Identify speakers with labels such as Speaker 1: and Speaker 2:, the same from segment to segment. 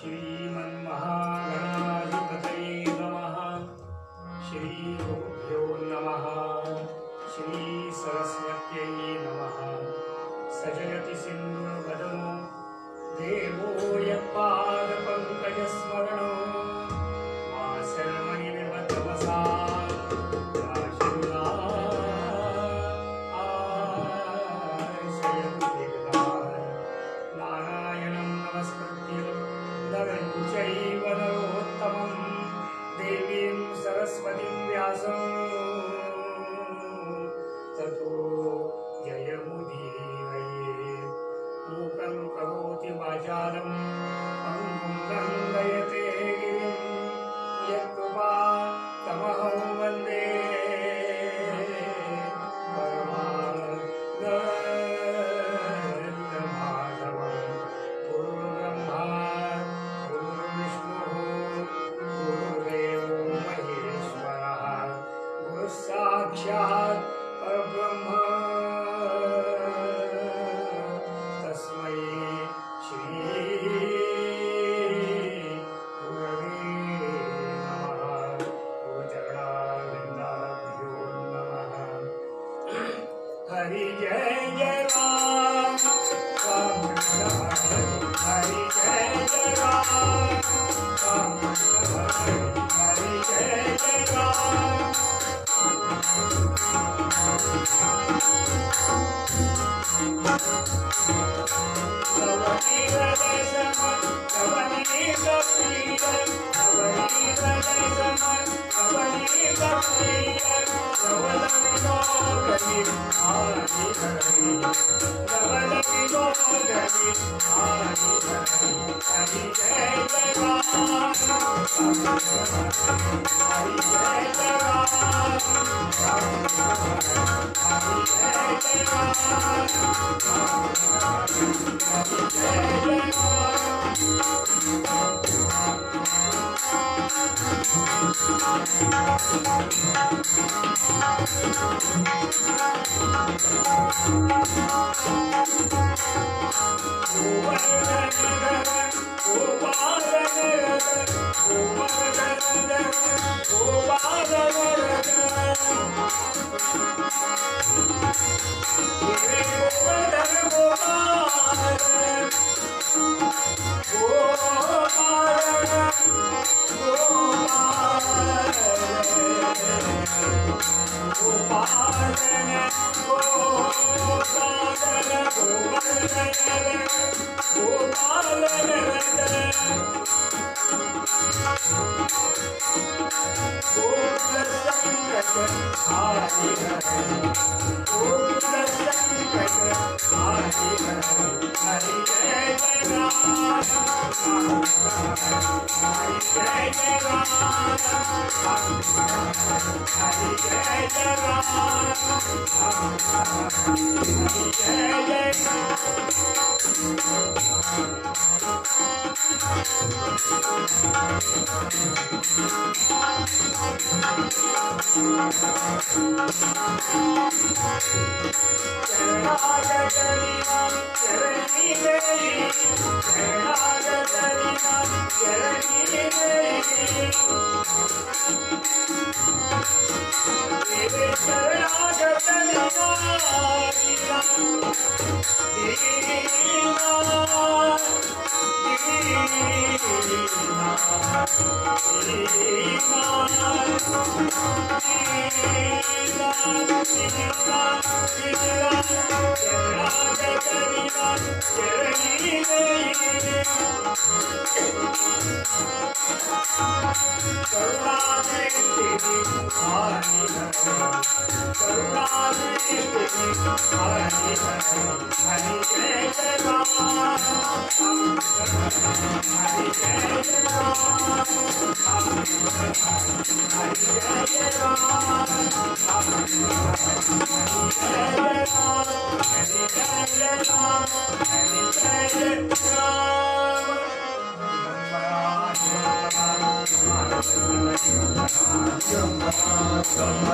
Speaker 1: श्रीमन्महागणाधिपतये नमः। श्रीगुरुभ्यो नमः। श्रीसरस्वत्यै नमः। सजयति सिन्धुवदनो देवो यत्पादपङ्कजस्मरणो मासरमणिर्वतमसा नारायणं नमस्कृत्य नरं चैव नरोत्तमं देवीं सरस्वतीं व्यासं ततो जयमुदीरये। मूकं करोति वाचालं पङ्गुं लङ्घयते गिरिं यत्कृपातमहं वन्दे परमानन्दमाधवं। गुरुर्ब्रह्मा गुरुर्विष्णुः गुरुर्देवो महेश्वरः गुरुः साक्षात् परब्रह्म तस्मै श्री गुरवे नमः। गुरुचरणारविन्दाभ्यो नमः। हरि जय जय राम राम कृष्ण हरे हरि जय जय राम राम कृष्ण हरे हरि जय जय राम।
Speaker 2: Come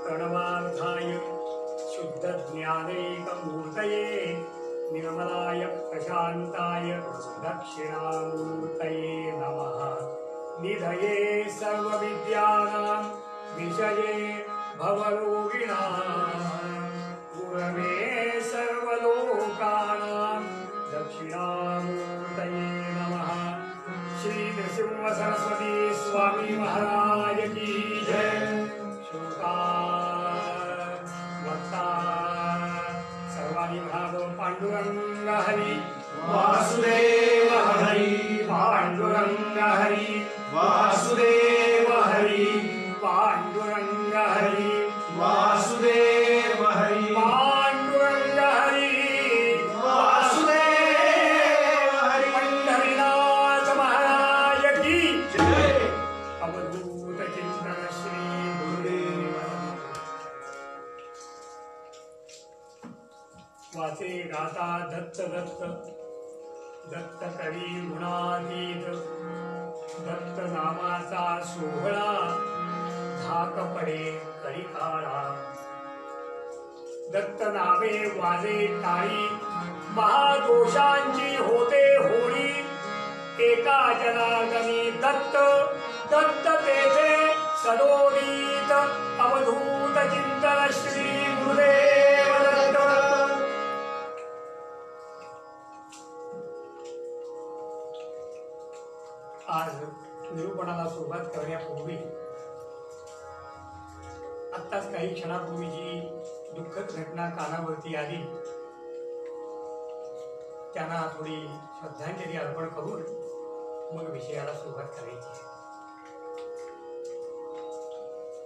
Speaker 1: प्रणवार्थाय शुद्ध ज्ञानैकमूर्तये निर्मलाय प्रशान्ताय दक्षिणामूर्तये नमः। निधये सर्वविद्यानां विषये भवरोगिणां गुरवे सर्वलोकानां दक्षिणामूर्तये नमः। श्री नृसिंह सरस्वती स्वामी महाराज की जय। पांडुरंग हरि वासुदेव हरि पांडुरंग हरि वासुदेव हरि पांडुरंग हरि वासुदेव हरि पांडुरंग हरि वासुदेव हरि। पंढरीनाथ महाराज की जय। अवधूत चिंतन श्री गुरुदेव। वाचे गाता दत्त दत्त दत्त करी गुणातीत दत्त नामाचा सोहळा धाक पडे कलिकाळा। दत्त नावे वाजे टाळी महादोषांची होते होळी। एका जनार्दनी दत्त दत्त तेथे सदोदित अवधूत चिंतन श्री गुरुदेव दत्त। आज निरूपणाला सुरुवात करण्यापूर्वी आत्ताच काही क्षणापूर्वी जी दुःखद घटना कानावरती आली त्यांना थोडी श्रद्धांजली अर्पण करून मग विषयाला सुरुवात करायची।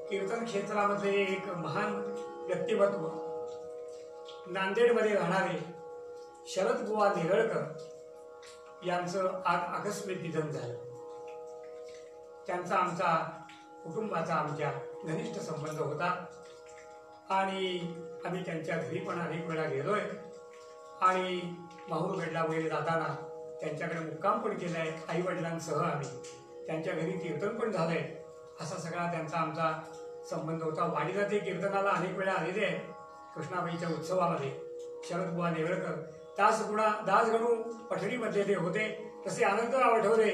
Speaker 1: कीर्तन क्षेत्रामध्ये एक महान व्यक्तिमत्व नांदेडमध्ये राहणारे शरद बुवा नेरळकर यांचं आज आकस्मिक निधन झालं। त्यांचा आमचा कुटुंबाचा आमच्या घनिष्ठ संबंध होता आणि आम्ही त्यांच्या घरी पण अनेक वेळा गेलोय आणि माहूरगडला वगैरे जाताना त्यांच्याकडे मुक्काम पण केलाय। आई वडिलांसह आम्ही त्यांच्या घरी कीर्तन पण झालंय। असा सगळा त्यांचा आमचा संबंध होता। वाडीला ते कीर्तनाला अनेक वेळा आलेले आहेत। कृष्णाबाईच्या उत्सवामध्ये शरद बुवा नेरळकर दासगणू पठणीमध्ये ते होते। तसे आनंदराव आठवले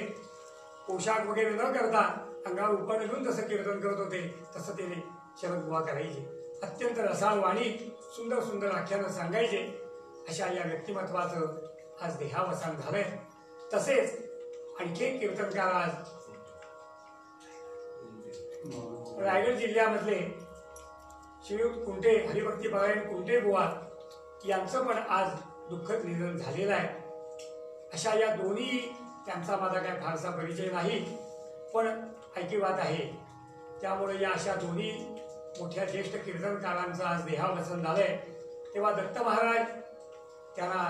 Speaker 1: पोशाख वगैरे न करता अंगावर उपाड घेऊन जसं कीर्तन करत होते तसं ते शरद बुवा करायचे। अत्यंत रसाळ वाणी सुंदर सुंदर आख्यानं सांगायचे। अशा या व्यक्तिमत्वाचं आज देहावसान झालंय। तसेच आणखी एक कीर्तनकार आज रायगड जिल्ह्यामधले श्रीयुत कुंटे हरिभक्तीपरायण कुंटे बुवा यांचं पण आज दुःखद निधन झालेलं आहे। अशा या दोन्ही त्यांचा माझा काय फारसा परिचय नाही पण ऐकिवात आहे। त्यामुळे या अशा दोन्ही मोठ्या ज्येष्ठ कीर्तनकारांचं आज देहावसन झालंय। तेव्हा दत्त महाराज त्यांना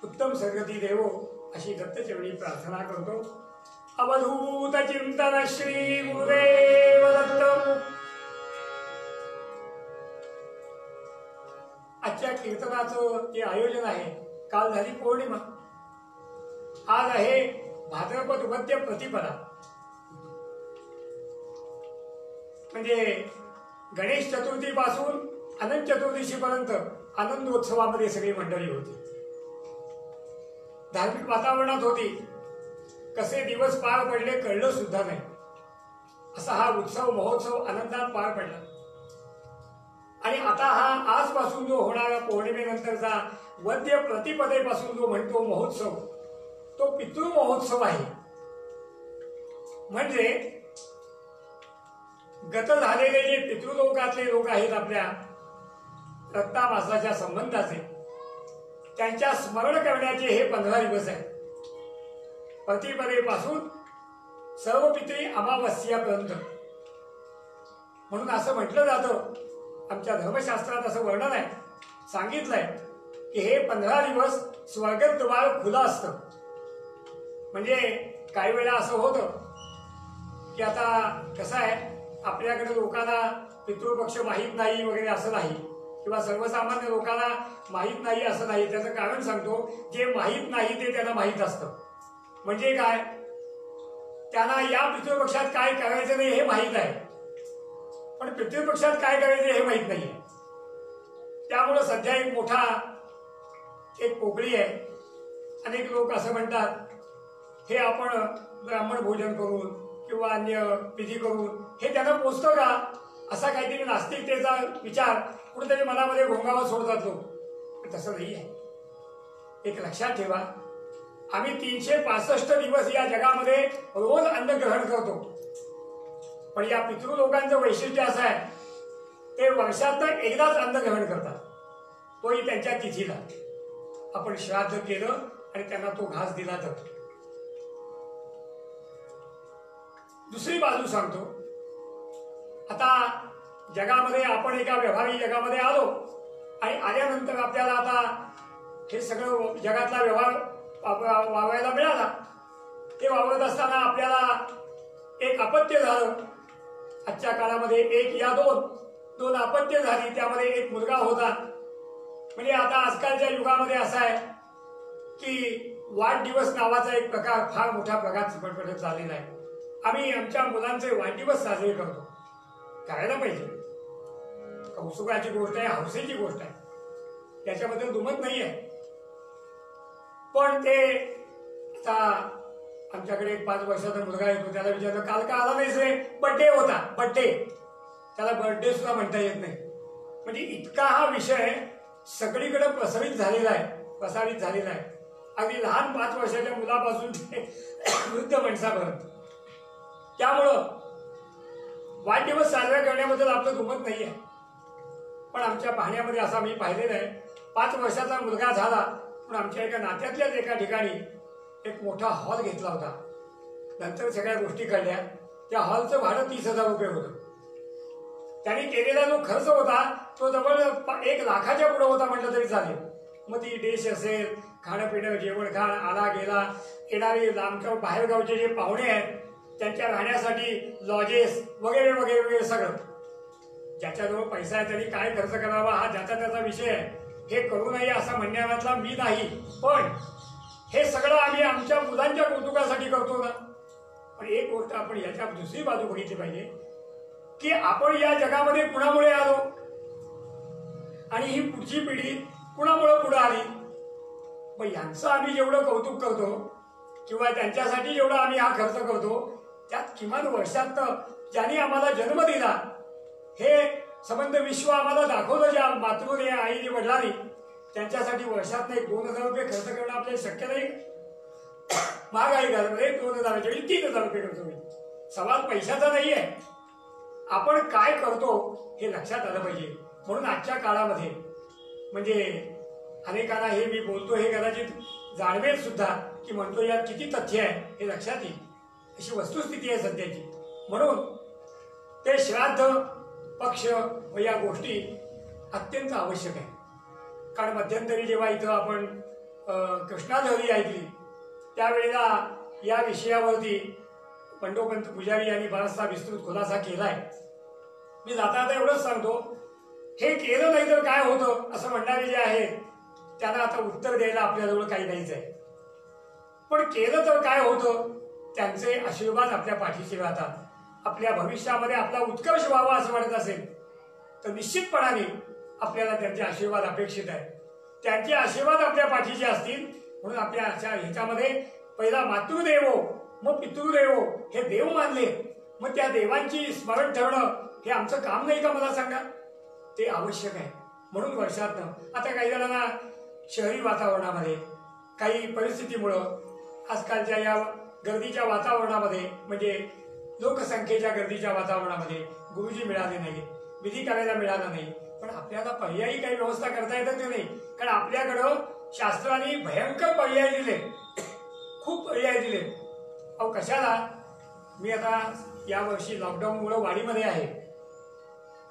Speaker 1: उत्तम सद्गती देवो अशी दत्तचरणी प्रार्थना करतो। अवधूत चिंतन श्री गुरुदेव दत्त। आजच्या कीर्तनाचं जे आयोजन आहे, काल झाली पौर्णिमा, आज आहे भाद्रपद वद्य प्रतिपदा, म्हणजे गणेश चतुर्थी पासून अनंत चतुर्दशी पर्यंत आनंदोत्सवामध्ये सगळी मंडळी होती, धार्मिक वातावरणात होती। कसे दिवस पार पडले कळलं सुद्धा नाही, असा हा उत्सव महोत्सव आनंदात पार पडला। आणि आता हा आजपासून जो होणारा पौर्णिमेनंतरचा वद्य प्रतिपदेपासून जो म्हणतो महोत्सव, तो पितृ महोत्सव आहे। म्हणजे गत झालेले जे पितृलोकातले लोक आहेत आपल्या रक्तामासाच्या संबंधाचे, त्यांच्या स्मरण करण्याचे हे 15 दिवस आहेत। प्रतिपदेपासून सर्व पितरी अमावस्यापर्यंत, म्हणून असं म्हटलं जातं, आमच्या धर्मशास्त्रात असं वर्णन आहे, सांगितलंय की हे 15 दिवस स्वर्गद्वार खुलं असतं। म्हणजे काही वेळा असं होतं की आता कसं आहे, आपल्याकडे लोकांना पितृपक्ष माहीत नाही वगैरे असं नाही, किंवा सर्वसामान्य लोकांना माहीत नाही असं नाही. त्याचं कारण सांगतो, जे माहीत नाही ते त्यांना माहीत असतं. म्हणजे काय, त्यांना या पितृपक्षात काय करायचं नाही हे माहीत आहे, पण पितृपक्षात काय करायचं हे माहीत नाही. त्यामुळं सध्या एक पोकळी आहे. अनेक लोक असं म्हणतात, हे आपण ब्राह्मण भोजन करून किंवा अन्य विधी करून हे त्यांना पोचतं का, असा काहीतरी नास्तिकतेचा विचार कुठेतरी मनामध्ये घोंगावत सोडतात लोक. तसं नाही आहे. एक लक्षात ठेवा, आम्ही 365 दिवस या जगामध्ये रोज अन्न ग्रहण करतो, पण या पितृ लोकांचं वैशिष्ट्य असं आहे, ते वर्षातनं एकदाच अन्न ग्रहण करतात, तोही त्यांच्या तिथीला. आपण श्राद्ध केलं आणि त्यांना तो घास दिला तर. दुसरी बाजू सांगतो, आता जगामध्ये आपण एका व्यवहारी जगामध्ये आलो आणि आल्यानंतर आपल्याला आता हे सगळं जगातला व्यवहार वावरायला मिळाला. ते वावरत असताना आपल्याला एक अपत्य झालं. आजच्या काळामध्ये एक या दोन अपत्य झाली, त्यामध्ये एक मुलगा होता. म्हणजे आता आजकालच्या युगामध्ये असा आहे की वाढदिवस नावाचा एक प्रकार फार मोठ्या प्रकारात चाललेला आहे. आम्ही आमच्या मुलांचे वाढदिवस साजरे करतो, करायला पाहिजे. कौतुकाची गोष्ट आहे, हौसेची गोष्ट आहे, त्याच्याबद्दल दुमत नाही आहे. पण ते आता आमच्याकडे एक 5 वर्षाचा मुलगा येतो, त्याला विचारलं, काल का आला नाहीस रे? बर्थडे होता. बर्थडे, त्याला बर्थडे सुद्धा म्हणता येत नाही. म्हणजे इतका हा विषय सगळीकडे प्रसारित झालेला आहे. अगदी लहान 5 वर्षाच्या मुलापासून ते वृद्ध माणसापर्यंत. त्यामुळं वाढदिवस साजरा करण्याबद्दल आपलं दुमत नाही आहे. पण आमच्या पाहण्यामध्ये असा मी पाहिलेलं आहे, 5 वर्षाचा मुलगा झाला, पण आमच्या एका नात्यातल्याच एका ठिकाणी एक मोठा हॉल घेतला होता. नंतर सगळ्या गोष्टी कळल्या, त्या हॉलचं भाडं 30,000 रुपये होतं. त्यांनी केलेला जो खर्च होता तो जवळ 1 लाखाच्या पुढे होता म्हटलं तरी चालेल. मग ती डिश असेल, खाणं पिणं, जेवण खाण, आला गेला, येणारे लांबच्या बाहेरगावचे जे पाहुणे आहेत त्यांच्या राहण्यासाठी लॉजेस वगैरे वगैरे वगैरे सगळं. ज्याच्याजवळ पैसा आहे त्यांनी काय खर्च करावा हा ज्याचा त्याचा विषय आहे. हे करू नये असं म्हणण्यातला मी नाही, पण हे सगळं आम्ही आमच्या मुलांच्या कौतुकासाठी करतो ना. पण एक गोष्ट आपण याच्या दुसरी बाजू बघितली पाहिजे की आपण या जगामध्ये कुणामुळे आलो आणि ही पुढची पिढी कुणामुळे पुढे आली. मग यांचं आम्ही जेवढं कौतुक करतो किंवा त्यांच्यासाठी जेवढा आम्ही हा खर्च करतो, त्यात किमान वर्षात ज्यांनी आम्हाला जन्म दिला हे संबंध विश्व आम्हाला दाखवलं, ज्या मातृने, आईने, वडिलांनी, त्यांच्यासाठी वर्षात 2,000 रुपये खर्च करणं आपल्याला शक्य नाही. महागाई घरामध्ये 2,000 3,000 रुपये खर्च होईल. सवाल पैशाचा नाही आहे, आपण काय करतो हे लक्षात आलं पाहिजे. म्हणून आजच्या काळामध्ये म्हणजे अनेकांना हे मी बोलतो हे कदाचित जाणवेल सुद्धा की म्हणतो यात किती तथ्य आहे हे लक्षात येईल, अशी वस्तुस्थिती आहे सध्याची. म्हणून ते श्राद्ध पक्ष व या गोष्टी अत्यंत आवश्यक आहे. कारण मध्यंतरी जेव्हा इथं आपण कृष्णालहरी ऐकली त्यावेळेला या विषयावरती पंडोपंत पुजारी यांनी बराचसा विस्तृत खुलासा केलाय. मी जाता एवढंच सांगतो, हे केलं नाही तर काय होतं असं म्हणणारे जे आहेत त्यांना आता उत्तर द्यायला आपल्याजवळ काही नाहीच आहे. पण केलं तर काय होतं, त्यांचे आशीर्वाद आपल्या पाठीशी राहतात. आपल्या भविष्यामध्ये आपला उत्कर्ष व्हावा असं वाटत असेल तर निश्चितपणाने आपल्याला त्यांचे आशीर्वाद अपेक्षित आहे. त्यांचे आशीर्वाद आपल्या पाठीचे असतील म्हणून आपल्या ह्याच्यामध्ये पहिला मातृदेवो मग पितृदेवो हे देव मानले, मग त्या देवांची स्मरण ठेवणं हे आमचं काम नाही का, मला सांगा. ते आवश्यक आहे. म्हणून वर्षातनं आता काही जणांना शहरी वातावरणामध्ये काही परिस्थितीमुळं आजकालच्या या गर्दीच्या वातावरणामध्ये म्हणजे लोकसंख्येच्या गर्दीच्या वातावरणामध्ये गुरुजी मिळाले नाही, विधी करायला मिळाला नाही. पण आपल्याला पर्यायी काही व्यवस्था करता येत नाही, कारण आपल्याकडं शास्त्राने भयंकर पर्याय दिले, खूप पर्याय दिले. अहो कशाला, मी आता यावर्षी लॉकडाऊनमुळे वाडीमध्ये आहे.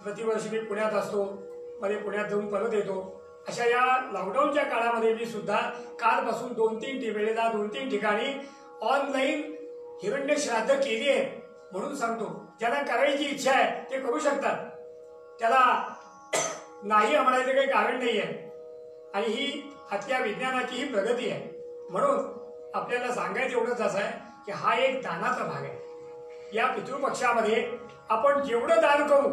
Speaker 1: प्रतिवर्षी मी पुण्यात असतो, मध्ये पुण्यात जाऊन परत येतो. अशा या लॉकडाऊनच्या काळामध्ये मी सुद्धा कालपासून 2-3 ठिकाणी ऑनलाईन हिरण्य श्राद्ध केली आहे. म्हणून सांगतो, ज्यांना करायची इच्छा आहे ते करू शकतात. त्याला नाही म्हणायचं काही कारण नाही आहे. आणि ही हत्या विज्ञानाची ही प्रगती आहे. म्हणून आपल्याला सांगायचं एवढंच असं आहे की हा एक दानाचा भाग आहे. या पितृपक्षामध्ये आपण जेवढं दान करू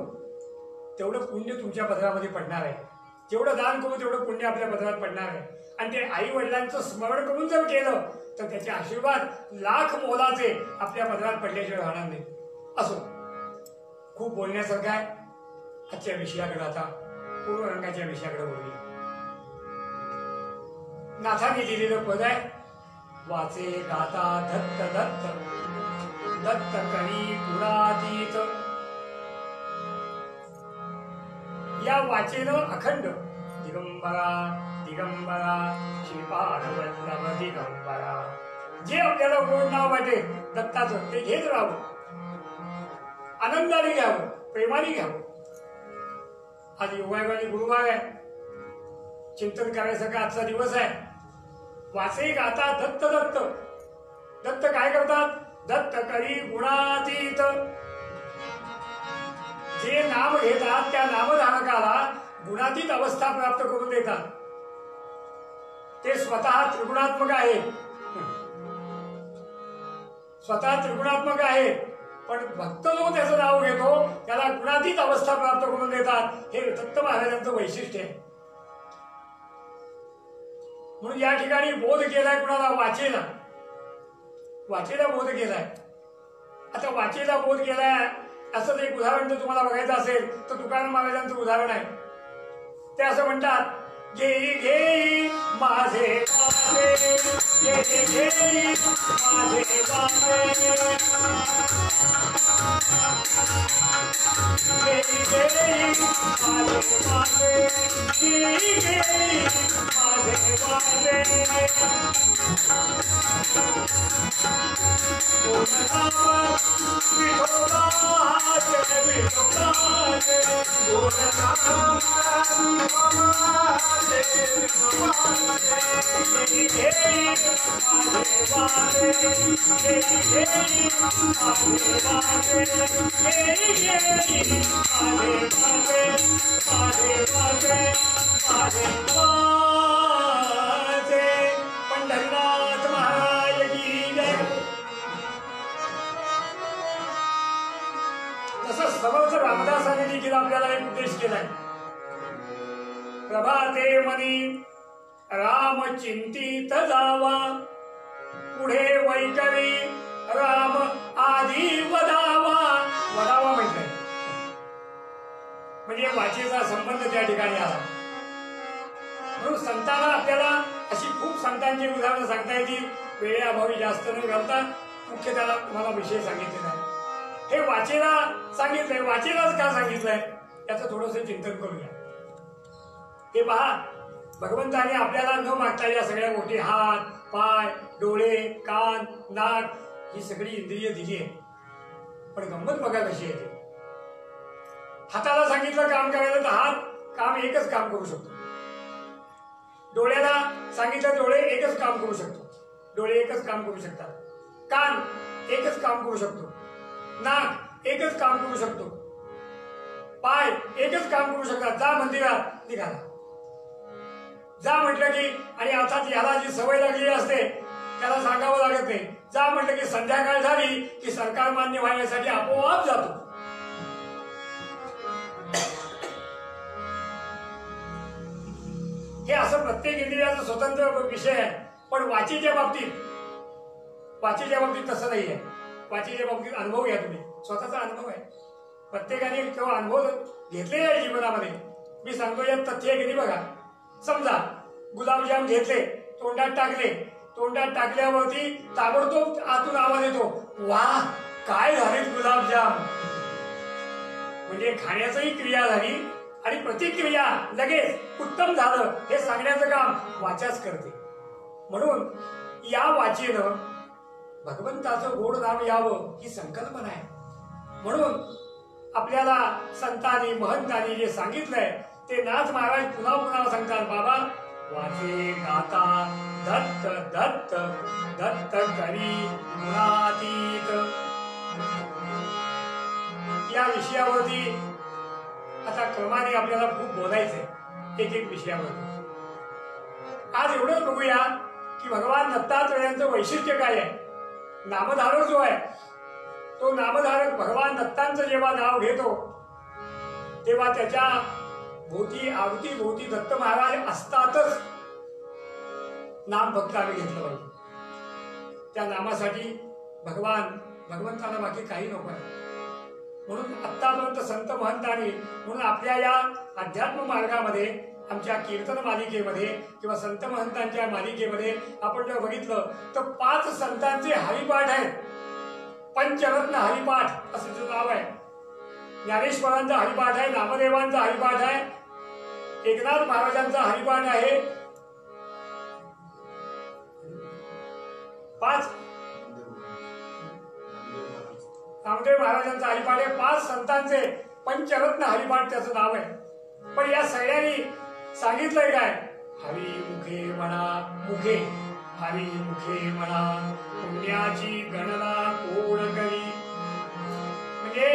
Speaker 1: तेवढं पुण्य तुमच्या पदरामध्ये पडणार आहे. जेवढं दान करू तेवढं पुण्य आपल्या पदरात पडणार आहे. आणि ते आई वडिलांचं स्मरण करून जर केलं तर त्याचे आशीर्वाद लाख मोलाचे आपल्या पदरात पडल्याशिवाय राहणार नाही. असो, खूप बोलण्यासारखं आहे. आजच्या विषयाकडे आता पूर्वरंगाच्या विषयाकडे बोलूया. नाथांनी दिलेलं पद आहे, वाचे गाता दत्त दत्त दत्त कणी गुणातीत. या वाचेनं अखंड दिगंबरा दिगंबरा श्रीपाद वल्लभ दिगंबरा, जे आपल्याला गोड नाव वाटेल दत्ताचं ते घेत राहावं, आनंदाने घ्यावं, प्रेमाने घ्यावं. आज योगायोगाने गुरुवार आहे, चिंतन करायसारखा आजचा दिवस आहे. वाचे गाता दत्त दत्त. दत्त काय करतात? दत्त करी गुणातीत. जे नाम घेतात त्या नामधारकाला गुणातीत अवस्था प्राप्त करून देतात. ते स्वतः त्रिगुणात्मक आहे, स्वतः त्रिगुणात्मक आहे. पण भक्त जो त्याचं नाव घेतो त्याला गुणातीत अवस्था प्राप्त करून देतात. हे दत्त महाराजांचं वैशिष्ट्य आहे. म्हणून या ठिकाणी बोध केलाय कुणाला? वाचेला. वाचेला बोध केलाय. आता वाचेला बोध केलाय असं एक उदाहरण जर तुम्हाला बघायचं असेल तर तुकाराम महाराजांचं उदाहरण आहे. ते असं म्हणतात, घेई घेई माझे वाचे, घेई घेई माझे वाचे, घेई घेई माझे वाचे, घेई घेई माझे वाचे. विठोबाचे विठोबाचे पंढरीनाथ महाराज की जय. तसं समर्थ रामदासांनी देखील आपल्याला एक उपदेश केलाय. प्रभाते मनी राम चिंतित जावा, पुढे वैकरी राम आधी वदावा. वदावा म्हटलंय म्हणजे वाचेचा संबंध त्या ठिकाणी आला. म्हणून संतांना आपल्याला अशी खूप संतांची उदाहरणं सांगता येतील. वेळेअभावी जास्त न घालता मुख्य त्याला तुम्हाला विषय सांगितले नाही. हे वाचेला सांगितलंय. वाचेलाच का सांगितलंय याचं थोडंसं चिंतन करूया. हे पहा, भगवंताने आपल्याला न मागता या सगळ्या गोष्टी हात, पाय, डोळे, कान, नाक ही सगळी इंद्रिय दिली आहे. पण गंमत बघा कशी येते. हाताला सांगितलं काम करायला तर हात काम एकच काम करू शकतो. डोळ्याला सांगितलं डोळे एकच काम करू शकतो. डोळे एकच काम करू शकतात. कान एकच काम करू शकतो. नाक एकच काम करू शकतो. पाय एकच काम करू शकतात. जा मंदिरात निघाला, जा म्हटलं की. आणि अर्थात याला जी सवय लागलेली असते त्याला सांगावं लागत नाही. जा म्हटलं की संध्याकाळ झाली की सरकार मान्य व्हायसाठी आपोआप जातो. हे असं प्रत्येक इंद्रियाचा स्वतंत्र विषय आहे. पण वाचेच्या बाबतीत तसं नाही आहे. वाचेच्या बाबतीत अनुभव घ्या तुम्ही. स्वतःचा अनुभव आहे. प्रत्येकाने तेव्हा अनुभव घेतलेले आहे जीवनामध्ये. मी सांगतो यात तथ्य आहे की नाही बघा. समजा गुलाबजाम घेतले, तोंडात टाकले, तोंडात टाकल्यावरती ताबडतोब आतून आवाज येतो, वाह काय झाले गुलाबजाम. म्हणजे खाण्याचंही क्रिया झाली आणि प्रतिक्रिया लगेच उत्तम झालं हे सांगण्याचं काम वाचाच करते. म्हणून या वाचेनं भगवंताचं गोड नाम यावं ही संकल्पना आहे. म्हणून आपल्याला संतांनी महंतांनी जे सांगितलंय ते नाथ महाराज पुन्हा पुन्हा सांगतात. बाबा वाचे गाता दत्त दत्त दत्त करी गुणातीत. या विषयावरती आता क्रमाने आपल्याला खूप बोलायचंय एक एक विषयावर. आज एवढं बघूया की भगवान दत्तात्रेयांचं वैशिष्ट्य काय आहे. नामधारक जो आहे तो नामधारक भगवान दत्तांचं जेव्हा नाव घेतो तेव्हा त्याच्या भोवती आरती भोवती दत्त महाराज असतातच नाम फक्त आम्ही घेतलं पाहिजे. त्या नामासाठी भगवंताला बाकी काही नको आहे. म्हणून आत्तापर्यंत संत महंतांनी म्हणून आपल्या या अध्यात्म मार्गामध्ये आमच्या कीर्तन मालिकेमध्ये किंवा संत महंतांच्या मालिकेमध्ये आपण जर बघितलं तर 5 संतांचे हरिपाठ आहेत. पंचरत्न हरिपाठ असं त्याचं नाव आहे. ज्ञानेश्वरांचा हरिपाठ आहे, नामदेवांचा हरिपाठ आहे, एकनाथ महाराजांचा हरिपाठ आहे, 5 नामदेव महाराजांचा हरिपाठ आहे. 5 संतांचे पंचरत्न हरिपाठ त्याचं नाव आहे. पण या सगळ्यांनी सांगितलंय काय. हरी मुखे म्हणा मुखे हरी मुखे म्हणा पुण्याची गणना कोण करी. म्हणजे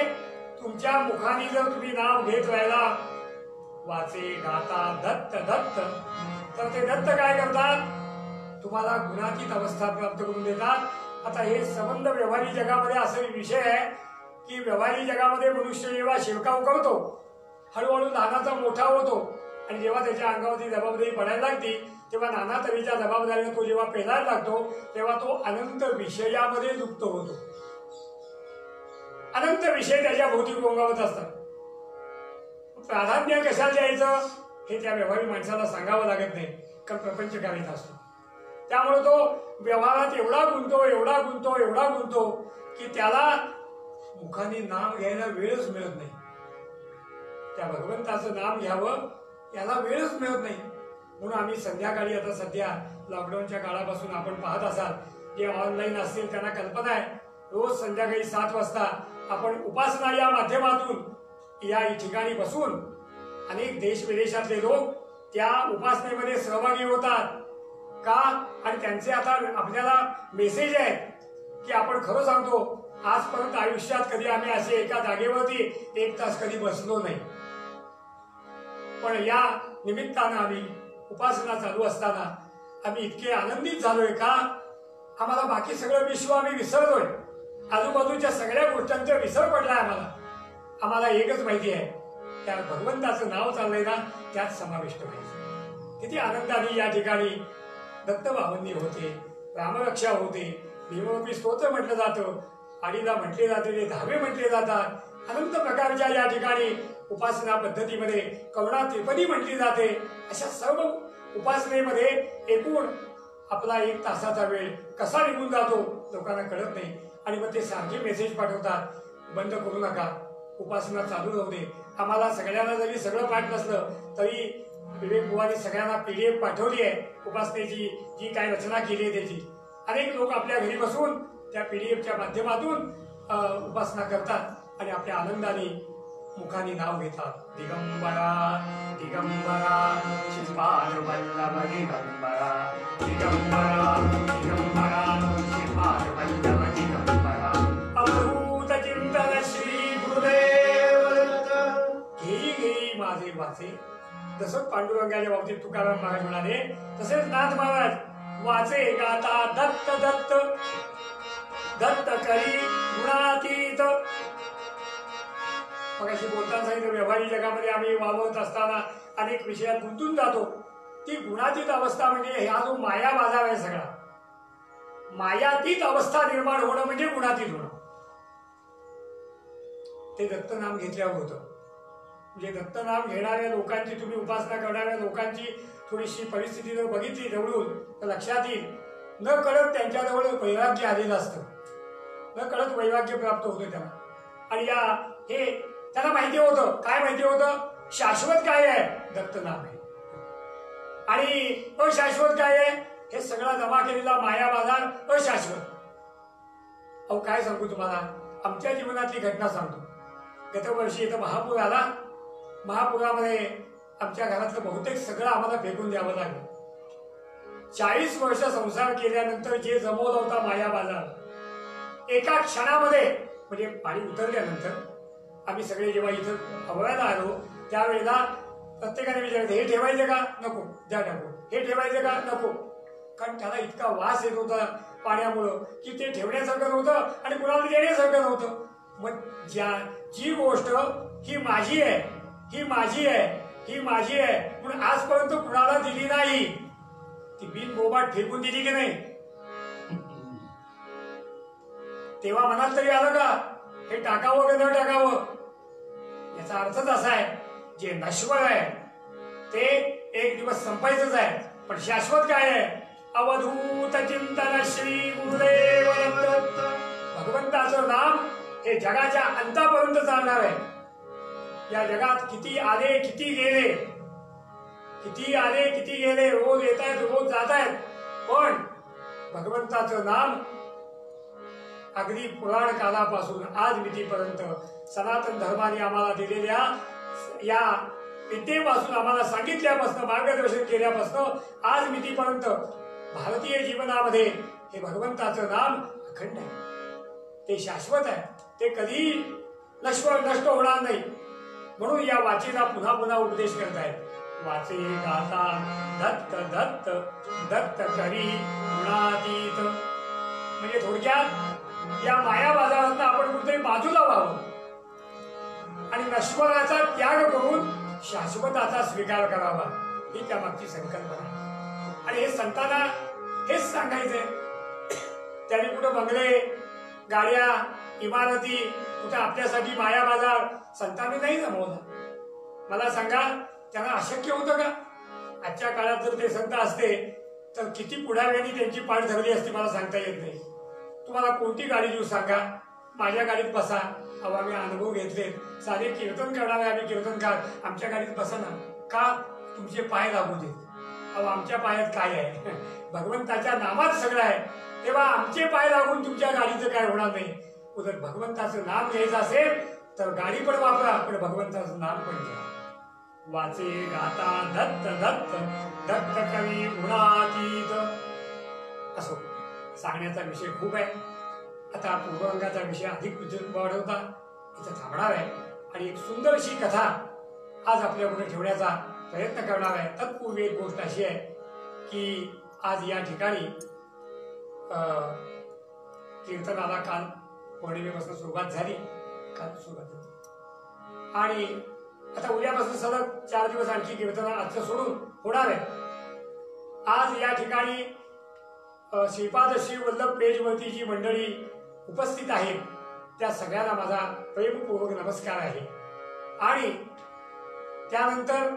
Speaker 1: तुमच्या मुखाने जर तुम्ही नाव घेत राहिला वाचे गाता दत्त दत्त तर ते दत्त काय करतात तुम्हाला गुणातीत अवस्था प्राप्त करून देतात. आता हे संबंध व्यवहारिक जगामध्ये असा विषय आहे की व्यवहारिक जगामध्ये मनुष्य जेव्हा शिरकाव करतो हळूहळू लहानाचा मोठा होतो आणि जेव्हा त्याच्या अंगावरती जबाबदारी पडायला लागते तेव्हा नाना तऱ्हेच्या जबाबदारीने तो जेव्हा पेलायला लागतो तेव्हा तो अनंत विषयामध्ये लुप्त होतो. अनंत विषय त्याच्या भोवती गोंगावत असतात. प्राधान्य कशाला द्यायचं हे त्या व्यवहारिक माणसाला सांगावं लागत नाही कारण प्रपंच करायचा असतो. त्यामुळे तो व्यवहारात एवढा गुंतो की त्याला मुखाने नाम घ्यायला वेळच मिळत नाही. त्या भगवंताचं नाम घ्यावं याला वेळच मिळत नाही. म्हणून आम्ही संध्याकाळी आता सध्या लॉकडाऊनच्या काळापासून आपण पाहत असाल जे ऑनलाईन असतील त्यांना कल्पना आहे रोज संध्याकाळी 7 वाजता आपण उपासना या माध्यमातून या ठिकाणी बसून अनेक देश विदेशातले लोक त्या उपासनेमध्ये सहभागी होतात का. आणि त्यांचे आता आपल्याला मेसेज आहे की आपण खरं सांगतो आजपर्यंत आयुष्यात कधी आम्ही असे एका जागेवरती 1 तास कधी बसलो नाही. पण या निमित्तानं आम्ही उपासना चालू असताना आम्ही इतके आनंदित झालोय का आम्हाला बाकी सगळं विश्व आम्ही विसरलोय. आजूबाजूच्या सगळ्या गोष्टींचा विसर पडलाय आम्हाला एकच माहिती आहे त्या भगवंताचं नाव चाललंय ना त्यात समाविष्ट व्हायचं. किती आनंदाने या ठिकाणी दत्तभावनी होते, रामरक्षा होते, भीमरूपी स्तोत्र म्हटलं जातं, आडीला म्हटले जाते, ते धावे म्हटले जातात. अनंत प्रकारच्या या ठिकाणी उपासना पद्धतीमध्ये करुणा त्रिपदी म्हटली जाते. अशा सर्व उपासनेमध्ये एकूण आपला 1 तासाचा वेळ कसा निघून जातो लोकांना कळत नाही. आणि मग ते सारखे मेसेज पाठवतात बंद करू नका उपासना चालू राहू दे. आम्हाला सगळ्यांना जरी सगळं पाठ नसलं तरी विवेक बुवाने सगळ्यांना PDF पाठवली आहे उपासनेची जी काय रचना केली आहे त्याची. अनेक लोक आपल्या घरी बसून त्या PDFच्या माध्यमातून उपासना करतात आणि आपल्या आनंदाने मुखाने नाव घेतात. दिगंबरा दिगंबरा श्रीपाद वल्लभ दिगंबरा दिगंबरा दिगंबरा श्रीपाद वल्लभ दिगंबरा अवधूत चिंतन श्री गुरुदेव घेई माझे वाचे. जसं पांडुरंगाच्या बाबतीत तुकाराम महाराज म्हणाले तसेच नाथ महाराज वाचे गाता दत्त दत्त दत्त करी गुणातीत. मग अशी बोलताना सांगितलं व्यवहारिक जगामध्ये आम्ही वावरत असताना अनेक विषयात गुंतून जातो. ती गुणातीत अवस्था म्हणजे हा जो माया बाजार आहे सगळा मायातीत अवस्था निर्माण होणं म्हणजे गुणातीत होणं. ते दत्त नाम घेतल्यावर होतं. म्हणजे दत्त नाम घेणाऱ्या लोकांची तुम्ही उपासना करणाऱ्या लोकांची थोडीशी परिस्थिती जर बघितली जवळून तर लक्षात येईल न कळत त्यांच्याजवळ वैराग्य आलेलं असतं. न कळत वैराग्य प्राप्त होतं त्यांना. आणि हे त्यांना माहिती होतं. काय माहिती होतं शाश्वत काय आहे दत्त नाम आहे आणि अशाश्वत काय आहे हे सगळा जमा केलेला माया बाजार अशाश्वत. अहो काय सांगू तुम्हाला आमच्या जीवनातली घटना सांगतो. गतवर्षी इथं महापूर आला. महापुरामध्ये आमच्या घरातलं बहुतेक सगळं आम्हाला फेकून द्यावं लागलं. 40 वर्ष संसार केल्यानंतर जे जमवला होता माया बाजार एका क्षणामध्ये म्हणजे पाणी उतरल्यानंतर आम्ही सगळे जेव्हा इथं अवळायला आलो त्यावेळेला प्रत्येकाने विचारायचं हे ठेवायचं का नको द्या टाकू, हे ठेवायचं का नको, कारण त्याला इतका वास येत होता पाण्यामुळं की ते ठेवण्यासारखं नव्हतं आणि कुणाला देण्यासारखं नव्हतं. मग जी गोष्ट ही माझी आहे, ही माझी आहे, ही माझी आहे म्हणून आजपर्यंत कुणाला दिली नाही, ती बिनबोबाट फेकून दिली की नाही? तेव्हा मनात तरी आलं का हे टाकावं का न टाकावं? याचा अर्थच असा आहे जे नश्वर आहे ते एक दिवस संपायचंच आहे, पण शाश्वत काय आहे? अवधूत चिंतन श्री गुरुदेव दत्त. भगवंताचं नाम हे जगाच्या अंतापर्यंत चालणार आहे. या जगात किती आले किती गेले, किती आले किती गेले, रोज येत आहेत रोज जात आहेत, पण भगवंताचं नाम अगदी पुराण कालापासून आज मितीपर्यंत सनातन धर्माने आम्हाला दिलेल्या या विद्येपासून आम्हाला सांगितल्यापासून मार्गदर्शन केल्यापासून आज मितीपर्यंत भारतीय जीवनामध्ये हे भगवंताचं नाम अखंड आहे, ते शाश्वत आहे, ते कधी नष्ट होणार नाही. म्हणून या वाचेचा पुन्हा पुन्हा उपदेश करतायत. वाचे गाता दत्त दत्त दत्त करी गुणातीत. म्हणजे थोडक्यात या माया बाजारात आपण कुठेतरी बाजूला व्हावं आणि नश्वराचा त्याग करून शाश्वताचा स्वीकार करावा, ही त्यामागची संकल्पना आहे. आणि हे संतांना हेच सांगायचंय. त्यांनी कुठं बंगले गाड्या इमारती कुठे आपल्यासाठी माया बाजार संतांनी नाही जमवला. मला सांगा त्यांना अशक्य होतं का? आजच्या काळात जर ते संत असते तर किती पुढाऱ्यांनी त्यांची पाठ धरली असती मला सांगता येत नाही. तुम्हाला कोणती गाडी देऊ सांगा, माझ्या गाडीत बसा. अहो आम्ही अनुभव घेतले, सारे कीर्तन करणारे आम्ही कीर्तनकार, आमच्या गाडीत बसा ना. का? तुमचे पाय लागू देत. अहो आमच्या पायात काय आहे? भगवंताच्या नामात सगळं आहे, तेव्हा आमचे पाय लागून तुमच्या गाडीचं काय होणार नाही. उलट भगवंताचं नाम घ्यायचं असेल तर गाडी पण वापरा, पण भगवंताचं नाम पण घ्या. वाचे गाता दत्त दत्त दत्त कवी गुणातीत. असो, सांगण्याचा विषय खूप आहे. आता पूर्वांगाचा विषय अधिक वाढवता इथं थांबणार आहे आणि एक सुंदरशी कथा आज आपल्यापुढे ठेवण्याचा प्रयत्न करणार आहे. तत्पूर्वी एक गोष्ट अशी आहे की आज या ठिकाणी कीर्तनाला काल पौर्णिमेपासून सुरुवात झाली, काल सुरुवात झाली आणि आता उद्यापासून सलग 4 दिवस आणखी कीर्तन आजचं सोडून होणार आहे. आज या ठिकाणी श्रीपाद श्री वल्लभ पेजवरती जी मंडळी उपस्थित आहेत त्या सगळ्यांना माझा प्रेमपूर्वक नमस्कार आहे. आणि त्यानंतर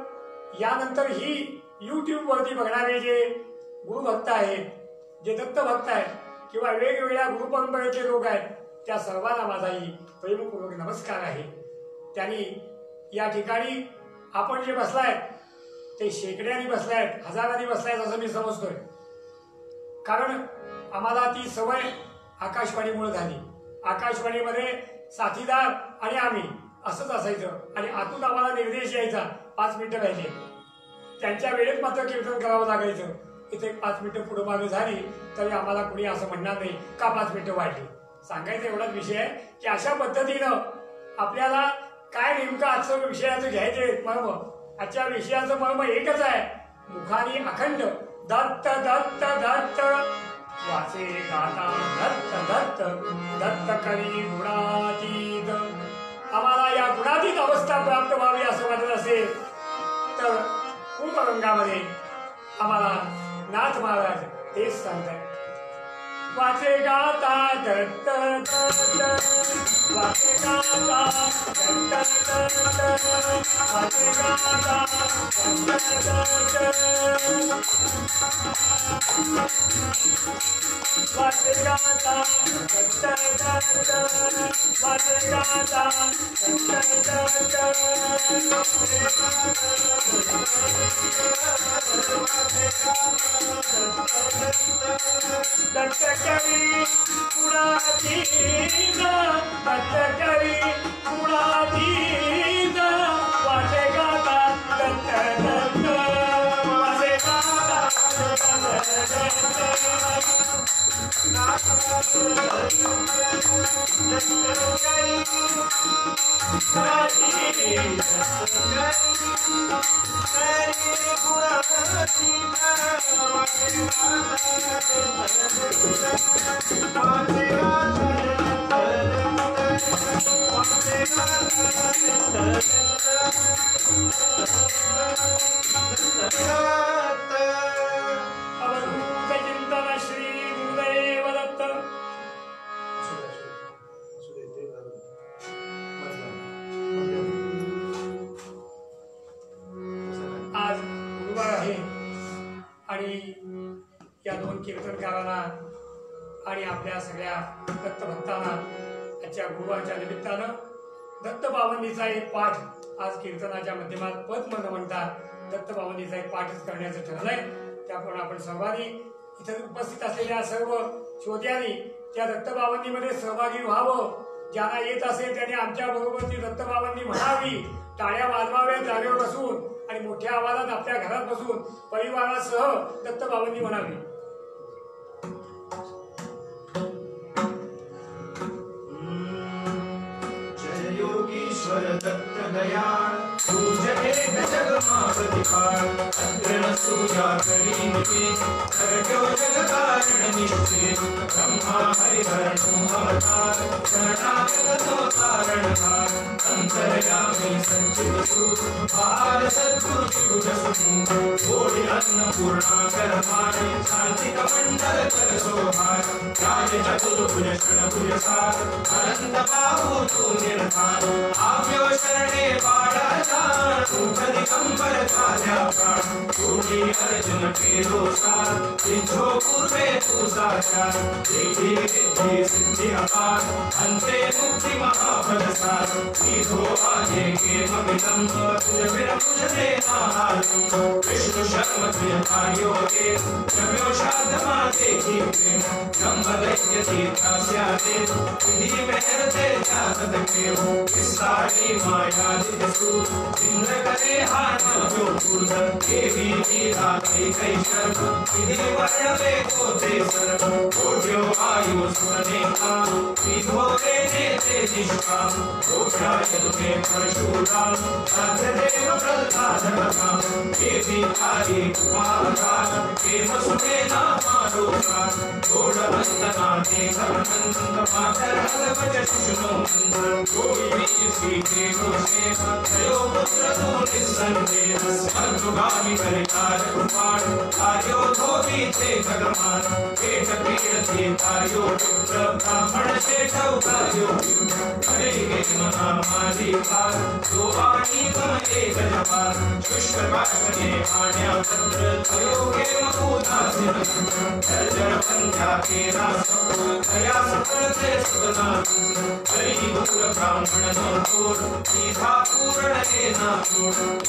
Speaker 1: यानंतर ही YouTube वरती बघणारे जे गुरुभक्त आहेत, जे दत्तभक्त आहेत किंवा वेगवेगळ्या गुरुपरंपरेचे लोक आहेत, त्या सर्वांना माझाही प्रेमपूर्वक नमस्कार आहे. त्यांनी या ठिकाणी आपण जे बसलाय ते शेकड्यांनी बसलायत, हजारांनी बसलायत असं मी समजतोय. कारण आम्हाला ती सवय आकाशवाणीमुळे झाली. आकाशवाणीमध्ये साथीदार आणि आम्ही असंच असायचं आणि आतून आम्हाला निर्देश यायचा 5 मिनिटं राहिले, त्यांच्या वेळेत मात्र कीर्तन करावं लागायचं. इथे 5 मिनिटं पुढे मागे झाली तरी आम्हाला कुणी असं म्हणणार नाही का 5 मिनिटं वाढली. सांगायचा एवढाच विषय आहे की अशा पद्धतीनं आपल्याला काय नेमकं आजचं विषयाचं घ्यायचे मर्म, आजच्या विषयाचं मर्म एकच आहे, मुखानी अखंड दत्त दत्त दत्त. वाचे गाता दत्त दत्त दत्त करी गुणातीत. आम्हाला या गुणातीत अवस्था प्राप्त व्हावी असं वाटत असेल तर पूर्वरंगामध्ये आम्हाला नाथ महाराज तेच सांगतात. वाचे गाता दत्त दत्त वाचे गाता दत्त दत्त वाचे गाता दत्त दत्त वाचे गाता दत्त दत्त वाचे गाता दत्त दत्त करी गुणातीत दत्त करी गुणातीत. वाचे गाता दत्त दत्त वाचे गाता दत्त करी श्री गुरुदेव दत्त. आज गुरुवार आहे आणि या दोन कीर्तनकारांना आणि आपल्या सगळ्या दत्तभक्तांना आजच्या गुरुवारच्या निमित्तानं दत्तबावन्नीचा एक पाठ आज कीर्तनाच्या माध्यमात पद्म न म्हणता दत्तबावन्नीचा एक पाठच करण्याचं ठरलंय. त्याप्रमाणे आपण सहभागी इथे उपस्थित असलेल्या सर्व श्रोत्यांनी त्या दत्तबावन्नीमध्ये सहभागी व्हावं. ज्यांना येत असेल त्यांनी आमच्या बरोबर ती दत्तबावन्नी म्हणावी, टाळ्या वाजवाव्या जागेवर बसून आणि मोठ्या आवाजात आपल्या घरात बसून परिवारासह दत्तबावन्नी म्हणावी.
Speaker 2: जय योगीश्वर दत्त दयाळ पूजने जगमापतिपाळ अग्रण सूर्या करी निपी सर्गो जगकारण निष्ठे ब्रह्मा हरिहरणो अवतार शरणागतो तारणहार अंतर्यामी संचित सूत पार सद्गुरु त्रिभुज समूह कोटि अन्नपूर्णा करमाणि शांतिक मंडल कर शोभार राज चतुर्भुज षडभुज सार अनंत बाहु तू निर्धार आव्यो शरणे बाळा दिगंबर झाल्या प्राण कोटी अर्जुन केलो सार सिद्धो पूर्वे तू साक्षात सिद्धी रिद्धी सिद्धी अपार अंते मुक्ती महाफल सार सीधो आजे के ममितम तुझ बिन मुझे आहारम विष्णु शर्म तुझ कार्यो के जम्यो शाधमा देखी प्रेम जम्ब दैत्य तीर्थास्या देव विधि मेहरते जातक देव विस्तारी माया जितसु इंद्र करे हाथ जो पूर्व देवी लीला कई कई शर्म विधि वर्णवे कोते सर्व कोट्यो आयु सुने काम विधो देने ते निष्काम गोप्रायन में परशुराम साधदेव प्रहलाद राम देवी कारी कुमार केम सुने ना मारो सार घोड़ वंदना देख नंद मातर हलवज सुषुनो नंद गोवी श्री देव सेवा जयो पुत्र तो निसंदेह स्वर्गगामी परिकार कुमार कार्यो धोबी थे भगवान पेट पीड़ थे कार्यो पुत्र ब्राह्मण शेष कार्यो हरे गे महा मारी पार दो वाणी कम एक जपार शुष्क वासने आण्या पत्र भयो गे मकुदा सिर जर्जर पंजा केरा सप्र दया सफल थे सुगना हरि गुरु ब्राह्मण नोर सीधा पूर्ण के नाम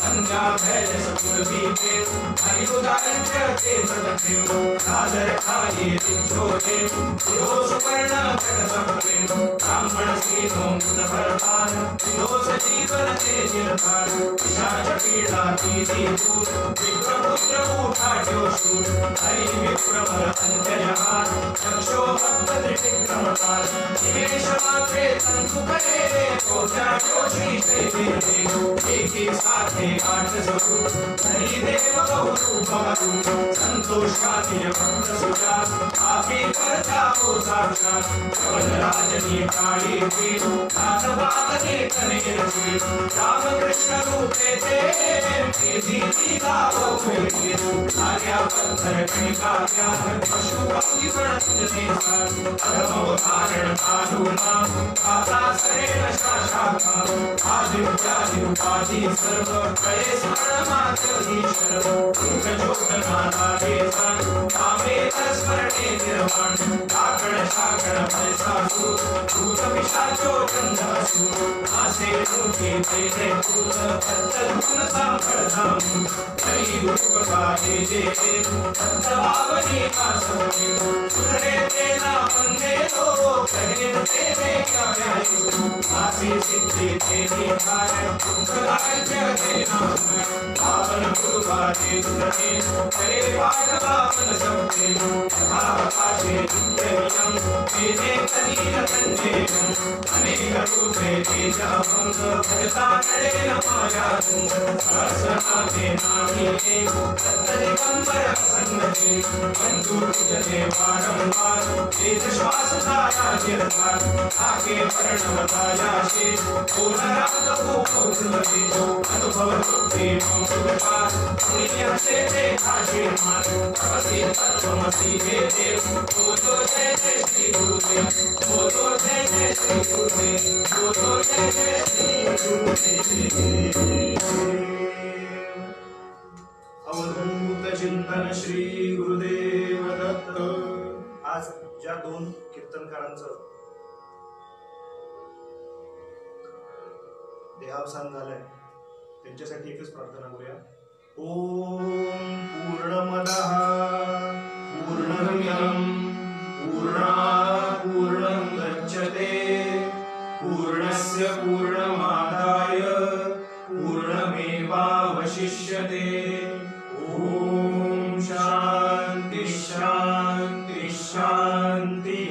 Speaker 2: अंजा भैल सपुर बीते हरिउदारण करते सददेव सादर खाये दिक्षोते दिलो सुपर्ण कर सकते ब्राह्मण सीधो मुद भरपार दिलो सजीवन ते निर्धार विशाच पीड़ा दीदी दूर विप्र पुत्र उठाट्यो शूर हरि विप्र भर अंत्यजहार चक्षो भक्त त्रिविक्रमकार निमेश मात्रे तंतु करे कोट्याट्यो श्री देव एक साथे आठ स्वरूप हरि देव बहुरूपारू संतोष खातिर भक्त सुजात आपे करता हो साक्षात कवल राजनी काली पीठ नाथ बात के कने रसी राम कृष्ण रूपे थे तेजी सीता हो मिलके आज्ञा पत्थर कणिका ज्ञान पशु पक्षी गणत जने सार अधम धारण कालू नाम खाता सरेण शाखा आदि व्याधि उपाधि सर्व कळे स्मरण मात्र ईश्वर उनका जोतना लागे सान कामे स्मरणे निर्वाण काकण शाकण भयसासु भूत पिशाचो चंदासु आसे रूपे तेरे भूत भत्तल गुण सांभळ धाम हरि उपकारे जे भक्तभावनी आसवने सुधरे तेना वंदे लो कहे तेरे क्या व्यायु आसी सिद्धि तेरी धार राज्य देना पावन गुरु बाजे सुधरे करे पाठ पावन सबके आकाशे नित्यम तेरे कनीर संजय अनेक रूपे तेजा भंग सत्यता कळेल माझ्यातून सहस्रनामे नामी एक दिगंबर संगते बंधू तुझे वारंवार वेद श्वास धारा निर्धार आगे वर्णवतायाशी बोलरात भूभुवते अनुभव वृत्ती मौपार पुण्यसे ते आशीर्वाद तपसी तत्वमसी हे देव बोलो जय जय श्री गुरुदेव बोलो जय जय श्री गुरुदेव बोलो जय जय श्री गुरुदेव। अवधूत चिंतन श्री गुरुदेव दत्त।
Speaker 3: आज ज्या दोन कीर्तनकारांचं देहावसान झालंय त्यांच्यासाठी एकच प्रार्थना करूया। ओम पूर्णमदः
Speaker 2: पूर्णमिदं पूर्णात् पूर्णं गच्छते पूर्णस्य पूर्णमादाय पूर्णमेवावशिष्यते। ओम शांति शांति शांति।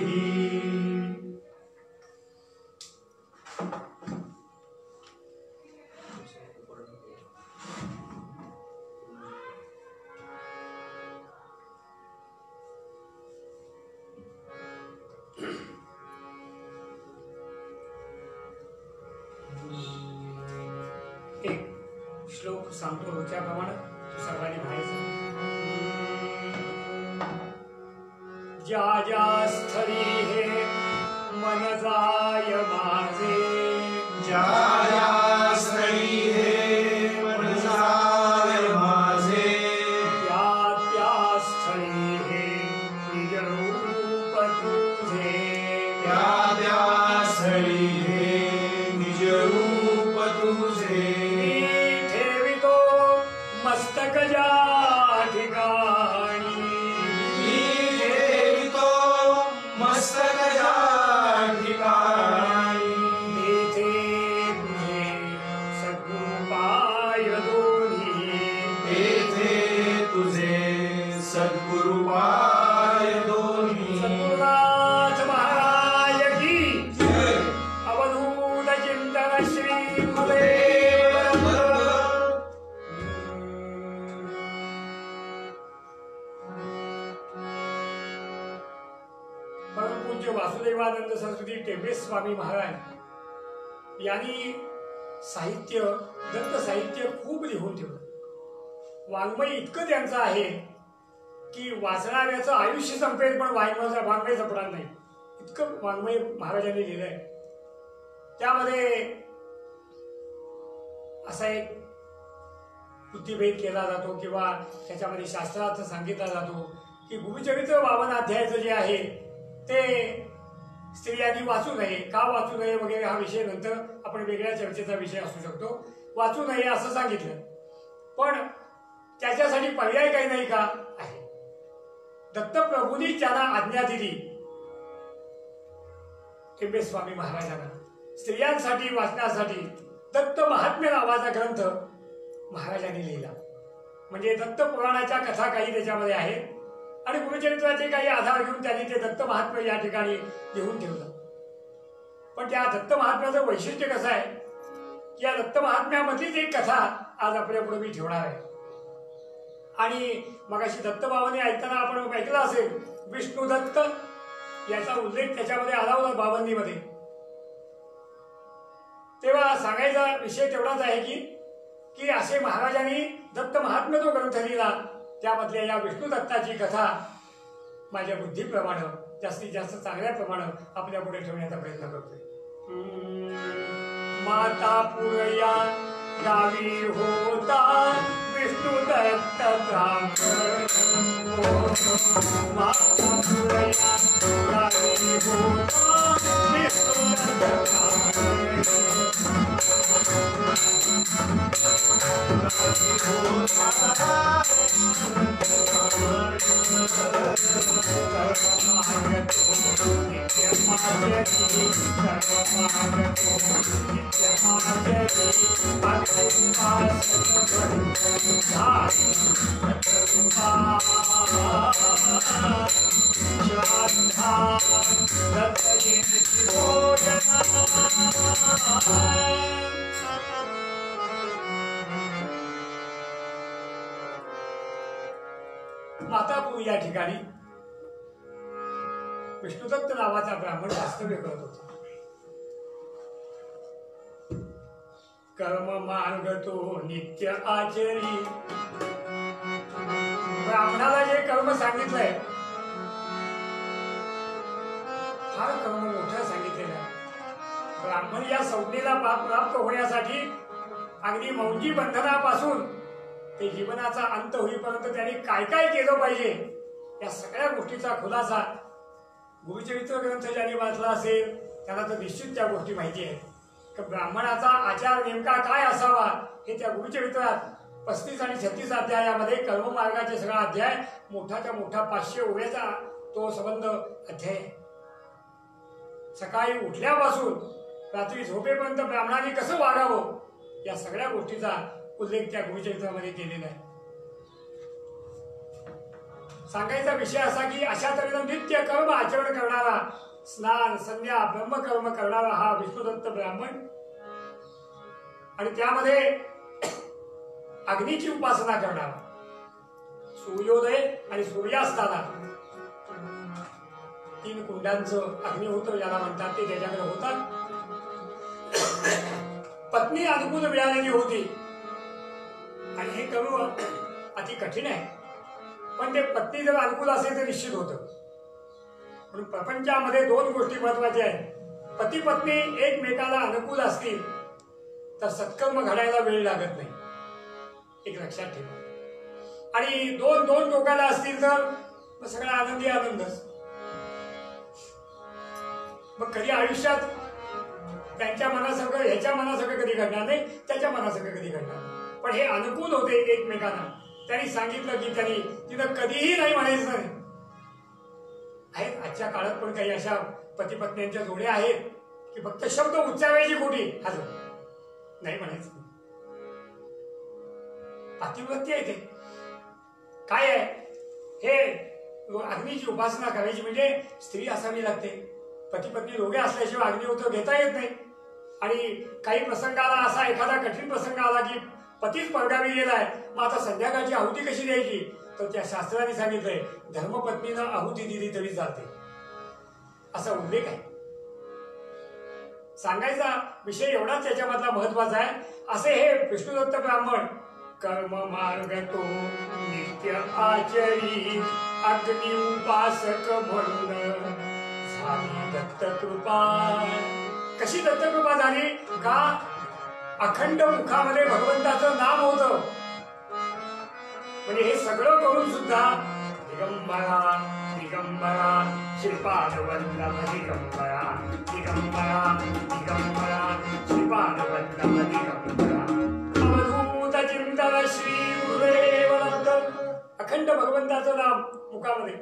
Speaker 1: एक श्लोक सांगतो त्याप्रमाणे सर्वांनी म्हणायचं। ज्या ज्या स्थळी हे मन जाय माझे
Speaker 2: ज्या ज्या स्थळी हे मन जाय माझे
Speaker 1: त्या त्या स्थळी हे निज रूप तुझे
Speaker 2: त्या त्या स्थळी हे निज रूप तुझे
Speaker 1: ठेवितो मस्तक ज्या ठिकाणी
Speaker 2: मी ठेवितो मस्तक ज्या ठिकाणी
Speaker 1: तेथे तुझे सद्गुरुपाय दोन्ही
Speaker 2: तेथे तुझे सद्गुरुपाय दोन्ही।
Speaker 1: सद्गुरुनाथ महाराज की
Speaker 2: जय।
Speaker 1: अवधूत चिंतन श्री गुरुदेव दत्त। परमपूज्य वासुदेवानंद सरस्वती टेंबे स्वामी महाराज यांनी साहित्य दत्त साहित्य खूप लिहून ठेवलं। वाङ्मय इतकं त्यांचं आहे की वाचणाऱ्याचं आयुष्य संपेल पण वाङ्मय संपणार नाही इतकं वाङ्मय महाराजांनी लिहिलंय। त्यामध्ये असा एक बुद्धिभेद केला जातो किंवा त्याच्यामध्ये शास्त्रार्थ सांगितला जातो की गुरुचरित्र 52 अध्यायाचं जे आहे ते स्त्रियांनी वाचू नये, का वाचू नये वगैरे हा विषय नंतर आपण वेगळ्या चर्चेचा विषय असू शकतो। वाचू नये असं सांगितलं पण त्याच्यासाठी पर्याय काही नाही का आहे। दत्तप्रभूंनी त्यांना आज्ञा दिली टेंबे स्वामी महाराजांना स्त्रियांसाठी वाचण्यासाठी दत्त महात्म्य नावाचा ग्रंथ महाराजांनी लिहिला। म्हणजे दत्त पुराणाच्या कथा काही त्याच्यामध्ये आहेत आणि गुरुचरित्राचे काही आधार घेऊन त्यांनी ते दत्त महात्म्य या ठिकाणी लिहून ठेवलं। पण त्या दत्त महात्म्याचं वैशिष्ट्य कसं आहे की या दत्त महात्म्यामधलीच एक कथा आज आपल्यापुढे मी ठेवणार आहे। आणि मगाशी दत्तभावाने ऐकताना आपण ऐकलं असेल विष्णू दत्त याचा उल्लेख त्याच्यामध्ये आला होता 52 मध्ये। तेव्हा सांगायचा विषय तेवढाच आहे की असे महाराजांनी दत्त महात्म्य जो ग्रंथ लिहिला त्यामधल्या या विष्णू दत्ताची कथा माझ्या बुद्धीप्रमाणे जास्तीत जास्त चांगल्याप्रमाणे आपल्या पुढे ठेवण्याचा प्रयत्न करतोय। माता पुरया गावी होता विष्णू दत्त ब्राह्मण माता पुरया गावी होता विष्णू दत्त ब्राह्मण या ठिकाणी विष्णुदत्त नावाचा ब्राह्मण वास्तव्य करत होता. कर्म मार्ग तो नित्य आचरी. ब्राह्मणाला जे कर्म सांगितलंय फार कर्म मोठं सांगितलेलं आहे. ब्राह्मण या संज्ञेला प्राप्त होण्यासाठी अगदी मौंजी बंधनापासून ते जीवनाचा अंत होईपर्यंत त्यांनी काय काय केलं पाहिजे या सगळ्या गोष्टीचा खुलासा गुरुचरित्र ग्रंथ ज्यांनी वाचला असेल त्यांना तर निश्चित त्या गोष्टी माहिती आहेत की ब्राह्मणाचा आचार नेमका काय असावा हे त्या गुरुचरित्रात 35 आणि 36 अध्यायामध्ये कर्ममार्गाचे सगळा अध्याय मोठाच्या मोठा 500 ओव्याचा तो संबंध अध्याय. सकाळी उठल्यापासून रात्री झोपेपर्यंत ब्राह्मणाने कसं वागावं या सगळ्या गोष्टीचा उल्लेख त्या गुरुचरित्रामध्ये केलेला आहे. सांगायचा विषय असा की अशा तऱ्हेनं नित्य कर्म आचरण करणारा, स्नान संध्या ब्रह्मकर्म करणारा हा विष्णुदत्त ब्राह्मण आणि त्यामध्ये अग्नीची उपासना करणारा, सूर्योदय आणि सूर्यास्ताला 3 कुंडांचं अग्नी होतं ज्याला म्हणतात ते त्याच्याकडे होतात. पत्नी अनुकूल मिळालेली होती आणि हे करणं अति कठीण आहे, पण ते पत्नी जर अनुकूल असेल तर निश्चित होतं. म्हणून प्रपंचामध्ये 2 गोष्टी महत्वाच्या आहेत. पती पत्नी एकमेकाला अनुकूल असतील तर सत्कर्म घडायला वेळ लागत नाही, एक लक्षात ठेवा. आणि 2 टोकाला असतील तर सगळा आनंदी आनंदच. मग कधी आयुष्यात त्यांच्या मनासारखं ह्याच्या मनासारखं कधी घडणार नाही, त्याच्या मनासारखं कधी घडणार नाही. पण हे अनुकूल होते एकमेकांना. त्यांनी सांगितलं की त्यांनी तिथं कधीही नाही म्हणायचं नाही. आहेत आजच्या काळात पण काही अशा पती पत्न्यांच्या जोड्या आहेत की फक्त शब्द उच्चारायची खोटी हजर नाही म्हणायचं. पातिव्रत्य आहे ते काय आहे हे अग्नीची उपासना करायची म्हणजे स्त्री असावी लागते. पती पत्नी दोघे असल्याशिवाय अग्निहोत्र घेता येत नाही. आणि काही प्रसंगाला असा एखादा कठीण प्रसंग आला की पतीच परगावी गेलाय, मग आता संध्याकाळची आहुती कशी द्यायची तर त्या शास्त्राने सांगितलंय धर्मपत्नीनं आहुती दिली तरी चालते असा उल्लेख आहे. सांगायचा विषय एवढाच त्याच्यामधला महत्वाचा आहे. असे हे विष्णुदत्त ब्राह्मण कर्म मार्ग तो नित्य आचरी अग्नि उपासक म्हणून झाली दत्त कृपा. कशी दत्त कृपा झाली का अखंड मुखामध्ये भगवंताचं नाम होतं. म्हणजे हे सगळं करून सुद्धा दिगंबरा दिगंबरा श्रीपाद वल्लभ दिगंबरा दिगंबरा दिगंबरा श्रीपाद वल्लभ दिगंबरा अवधूत चिंतन श्री गुरुदेव दत्त. अखंड भगवंताचं नाम मुखामध्ये,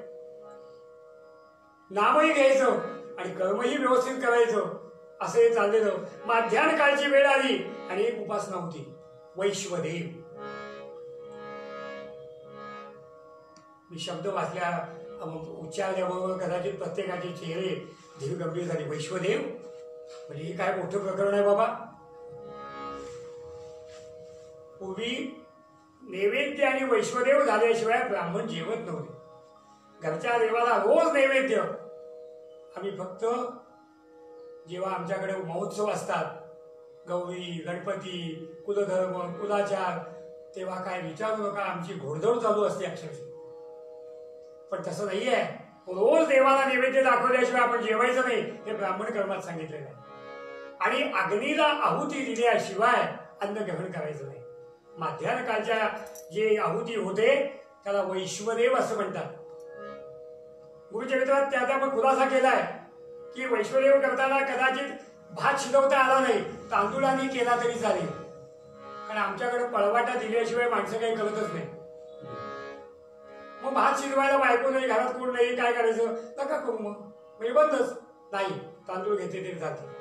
Speaker 1: नामही घ्यायचं आणि कर्मही व्यवस्थित करायचं असे चाललेलं. माध्यान काळची वेळ आली आणि एक उपासना होती वैश्वदेव. मी शब्द वाचल्या उच्चारल्याबरोबर कदाचित प्रत्येकाचे चेहरे धीर गंभीर झाले. वैश्वदेव म्हणजे हे काय मोठं प्रकरण आहे बाबा. पूर्वी नैवेद्य आणि वैश्वदेव झाल्याशिवाय ब्राह्मण जेवत नव्हते. घरच्या देवाला रोज नैवेद्य. आम्ही फक्त जेव्हा आमच्याकडे महोत्सव असतात, गौरी गणपती कुलधर्म कुलाचार, तेव्हा काय विचारू नका, आमची घोडदौड चालू असते अक्षरशः. पण तसं नाही आहे. रोज देवाला नैवेद्य दाखवल्याशिवाय आपण जेवायचं नाही हे ब्राह्मण कर्मात सांगितलेलं आहे. आणि अग्नीला आहुती दिल्याशिवाय अन्न ग्रहण करायचं नाही. माध्यान काळच्या जे आहुती होते त्याला वैश्वदेव असं म्हणतात. गुरुचरित्रात त्याचा पण खुलासा केलाय की वैश्वदेव करताना कदाचित भात शिजवता आला नाही, तांदूळाने केला तरी चालेल. कारण आमच्याकडे पळवाटा दिल्याशिवाय माणसं काही करतच नाही. मग भात शिजवायला बायको नाही, घरात कोण नाही, काय करायचं, नका करू मग म्हणजे बंदच. नाही, तांदूळ घेतले तरी जाते.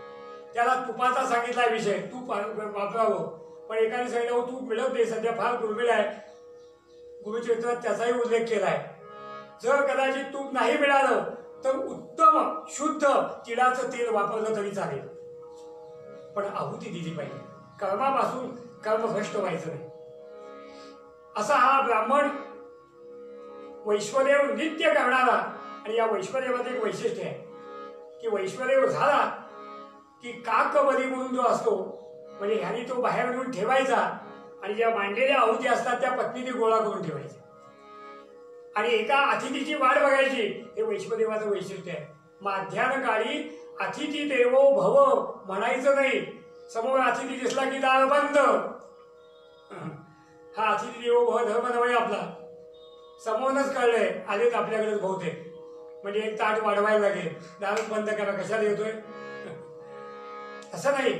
Speaker 1: त्याला तुपाचा सांगितला विषय, तूप वापरावं. पण एकाने सांगितलं तूप मिळत नाही, सध्या फार दुर्मिळ आहे. गुरुचरित्रात त्याचाही उल्लेख केलाय. जर कदाचित तूप नाही मिळालं तर उत्तम शुद्ध तिळाचं तेल वापरलं तरी चालेल. पण आहुती दिली पाहिजे. कर्मापासून कर्म भ्रष्ट व्हायचं नाही. असा हा ब्राह्मण वैश्वदेव नित्य करणारा. आणि या वैश्वदेवाचं एक वैशिष्ट्य आहे की वैश्वदेव झाला की काकबली म्हणून जो असतो, म्हणजे ह्यानी तो बाहेर नेऊन ठेवायचा आणि ज्या मांडलेल्या आहुती असतात त्या पत्नीने गोळा करून ठेवायच्या आणि एका अतिथीची वाट बघायची. हे वैश्वदेवाचं वैशिष्ट्य आहे. माध्यान काळी अतिथी देवो भव म्हणायचं नाही. समोर अतिथी दिसला की दार बंद. हा अतिथी देवो भव धर्म नव्हे आपला. समोरच कळलंय आलेच आपल्याकडेच बहुतेक, म्हणजे एक ताट वाढवायला लागेल, दार बंद करा, कशाला येतोय. असं नाही,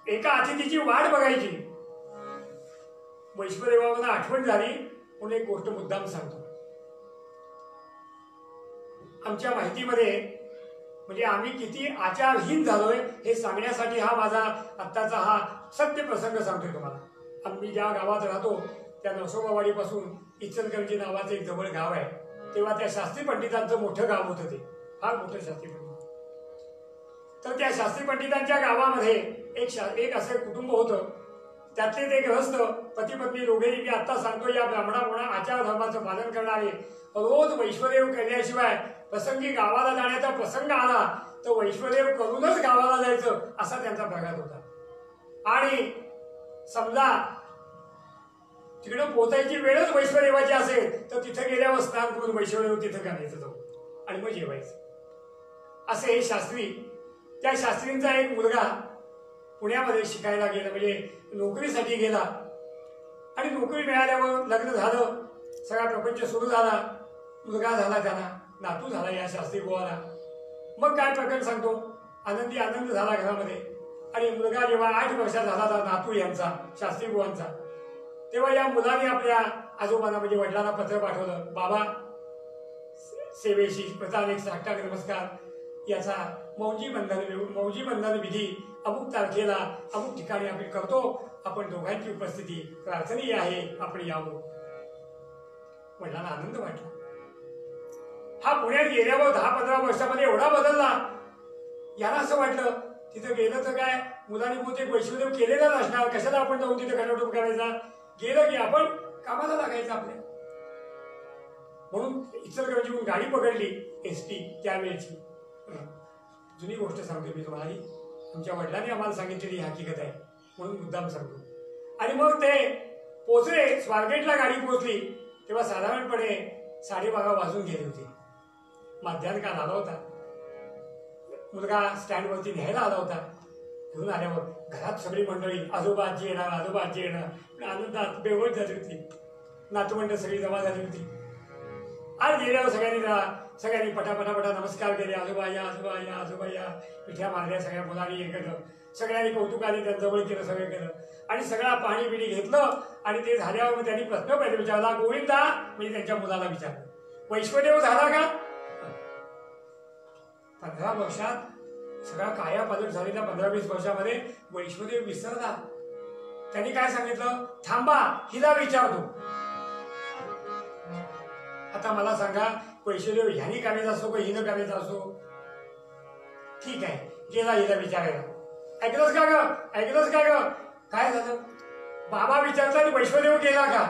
Speaker 1: एका अतिथीची वाट बघायची. वैश्वदेवाला आठवण झाली म्हणून एक गोष्ट मुद्दाम सांगतो. आमच्या माहितीमध्ये म्हणजे आम्ही किती आचारहीन झालोय हे सांगण्यासाठी हा माझा आत्ताचा हा सत्य प्रसंग सांगतोय तुम्हाला. आम्ही ज्या गावात राहतो त्या नरसोबावाडीपासून इचलकरंजी नावाचं एक जवळ गाव आहे. तेव्हा त्या शास्त्री पंडितांचं मोठं गाव होतं, ते फार मोठं शास्त्री पंडित. तर त्या शास्त्री पंडितांच्या गावामध्ये एक असं कुटुंब होतं. त्यातले ते गृहस्थ पती पत्नी दोघेही, मी आता सांगतो या ब्राह्मणामुळे आचार धर्माचं पालन करणारे, रोज वैश्वदेव केल्याशिवाय प्रसंगी गावाला जाण्याचा प्रसंग आला तर वैश्वदेव करूनच गावाला जायचं असा त्यांचा प्रघात होता. आणि समजा तिकडं पोचायची वेळच वैश्वदेवाची असेल तर तिथे गेल्यावर स्नान करून वैश्वदेव तिथं करायचं जाऊ आणि मग जेवायचं. असे हे शास्त्री. त्या शास्त्रींचा एक मुलगा पुण्यामध्ये शिकायला गेला, म्हणजे नोकरीसाठी गेला. आणि नोकरी मिळाल्यावर लग्न झालं, सगळा प्रपंच सुरू झाला, मुलगा झाला, त्याला नातू झाला या शास्त्री बुवाला. मग काय प्रकरण सांगतो, आनंद झाला घरामध्ये. आणि मुलगा जेव्हा 8 वर्षाचा झाला नातू यांचा शास्त्री बुवांचा, तेव्हा या मुलाने आपल्या आजोबांना म्हणजे वडिलांना पत्र पाठवलं, बाबा सेवेशी प्रथानेक साष्टांग नमस्कार याचा मौजी बंधन विधी अमुक तारखेला अमुक ठिकाणी आपण करतो, आपण दोघांची उपस्थिती प्रार्थनीय आहे, आपण यावं. वडिलांना आनंद वाटला. हा पुण्यात गेल्यावर 10-15 वर्षामध्ये एवढा बदलला. याला असं वाटलं तिथं गेलं तर काय मुलांनी बहुतेक वैश्वदेव केलेला नसणार, कशाला आपण जाऊन तिथे खटाटोप करायचा, गेलं की आपण कामाला लागायचं आपल्या. म्हणून इचलकरंजीहून गाडी पकडली एसटी त्यावेळेची. जुनी गोष्ट सांगतो मी तुम्हाला, आमच्या वडिलांनी आम्हाला सांगितलेली हकीकत आहे म्हणून मुद्दाम सांगतो. आणि मग ते पोचले, स्वारगेटला गाडी पोचली तेव्हा साधारणपणे 12:30 वाजून गेले होते. माध्यान काल आला होता. मुलगा स्टँडवरती न्यायला आला होता. घेऊन आल्यावर घरात सगळी मंडळी, आजोबा आजी येणार, आनंदात बेवट झाली होती. नातवंड सगळी जमा झाली होती. आज गेल्यावर सगळ्यांनी पटापटा नमस्कार केले. आजोबा या पिठ्या मारल्या सगळ्या मुलांनी एकत्र. सगळ्यांनी कौतुकाने त्यांच्याजवळ केलं, सगळं केलं आणि सगळा पाणी बिणी घेतलं. आणि ते झाल्यावर त्यांनी प्रश्न पहिले विचारला, गोविंदा म्हणजे त्यांच्या मुलाला विचारलं, वैश्वदेव झाला का? 15 वर्षात सगळा काया पालट झालेल्या 15-20 वर्षामध्ये वैश्वदेव विसरला. त्यांनी काय सांगितलं, थांबा हिला विचारतो. आता मला सांगा, वैश्वदेव ह्यानी करायचा असो का हिनं करायचा असो? ठीक आहे, गेला हिला विचारायला. ऐकलंच का ग? काय झालं? बाबा विचारता वैश्वदेव गेला का?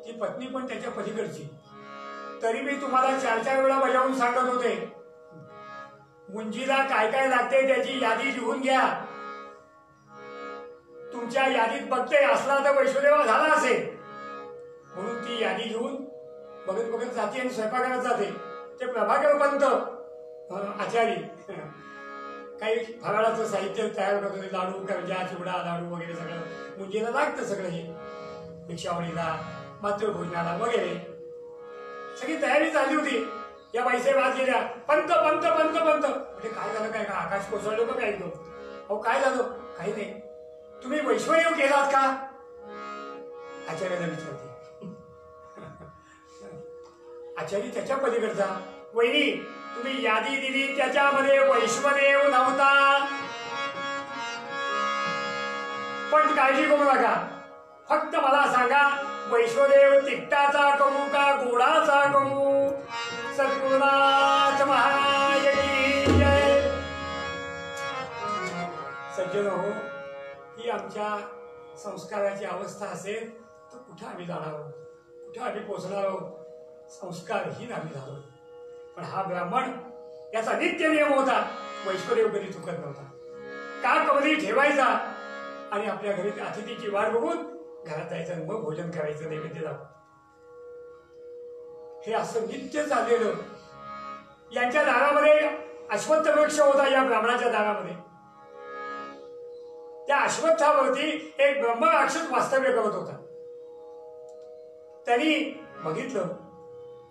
Speaker 1: ती पत्नी पण त्याच्या पलीकडची. तरी मी तुम्हाला 4-4 वेळा बजावून सांगत होते, मुंजीला काय काय लागते त्याची यादी लिहून घ्या. तुमच्या यादीत बघते असला तर वैश्वदेव झाला असेल. म्हणून ती यादी घेऊन बघत जाते आणि स्वयंपाकात जाते. ते प्रभाकर पंत आचारी काही फराळाचं साहित्य तयार करत होते, लाडू, करंजा, चिवडा, लाडू वगैरे सगळं मुंजीला लागतं. सगळं हे भिक्षावळीला, मातृभोजनाला वगैरे सगळी तयारी झाली होती. या बाईसाहेब आज गेल्या, पंत म्हणजे काय झालं, काय का आकाश कोसळलं का काय? अहो काय झालं? काही नाही. तुम्ही वैश्वदेव केलात का? आचार्याला विचारते. आचार्य त्याच्या पलीकडचा, वहिनी तुम्ही यादी दिली त्याच्यामध्ये वैश्वदेव नव्हता. पण काळजी करू नका, फक्त मला सांगा वैश्वदेव तिखटाचा करू का गोडाचा करू? सद्गुरुनाथ महाराज की जय. सज्जन हो, ही आमच्या संस्काराची अवस्था असेल तर कुठे आम्ही जाणार आहोत? कुठं आम्ही पोचणार आहोत, संस्कारहीन आम्ही झालो. पण हा ब्राह्मण याचा नित्य नियम होता, वैश्वदेव कधी चुकत नव्हता. का कवली ठेवायचा आणि आपल्या घरी अतिथीची वाट बघून घरात जायचं, मग भोजन करायचं नैवेद्य दाखवून. हे असं नित्य चाललेलं. यांच्या दारामध्ये अश्वत्थ वृक्ष होता, या ब्राह्मणाच्या दारामध्ये. त्या अश्वत्थावरती एक ब्रह्मराक्षस वास्तव्य करत होता. त्यांनी बघितलं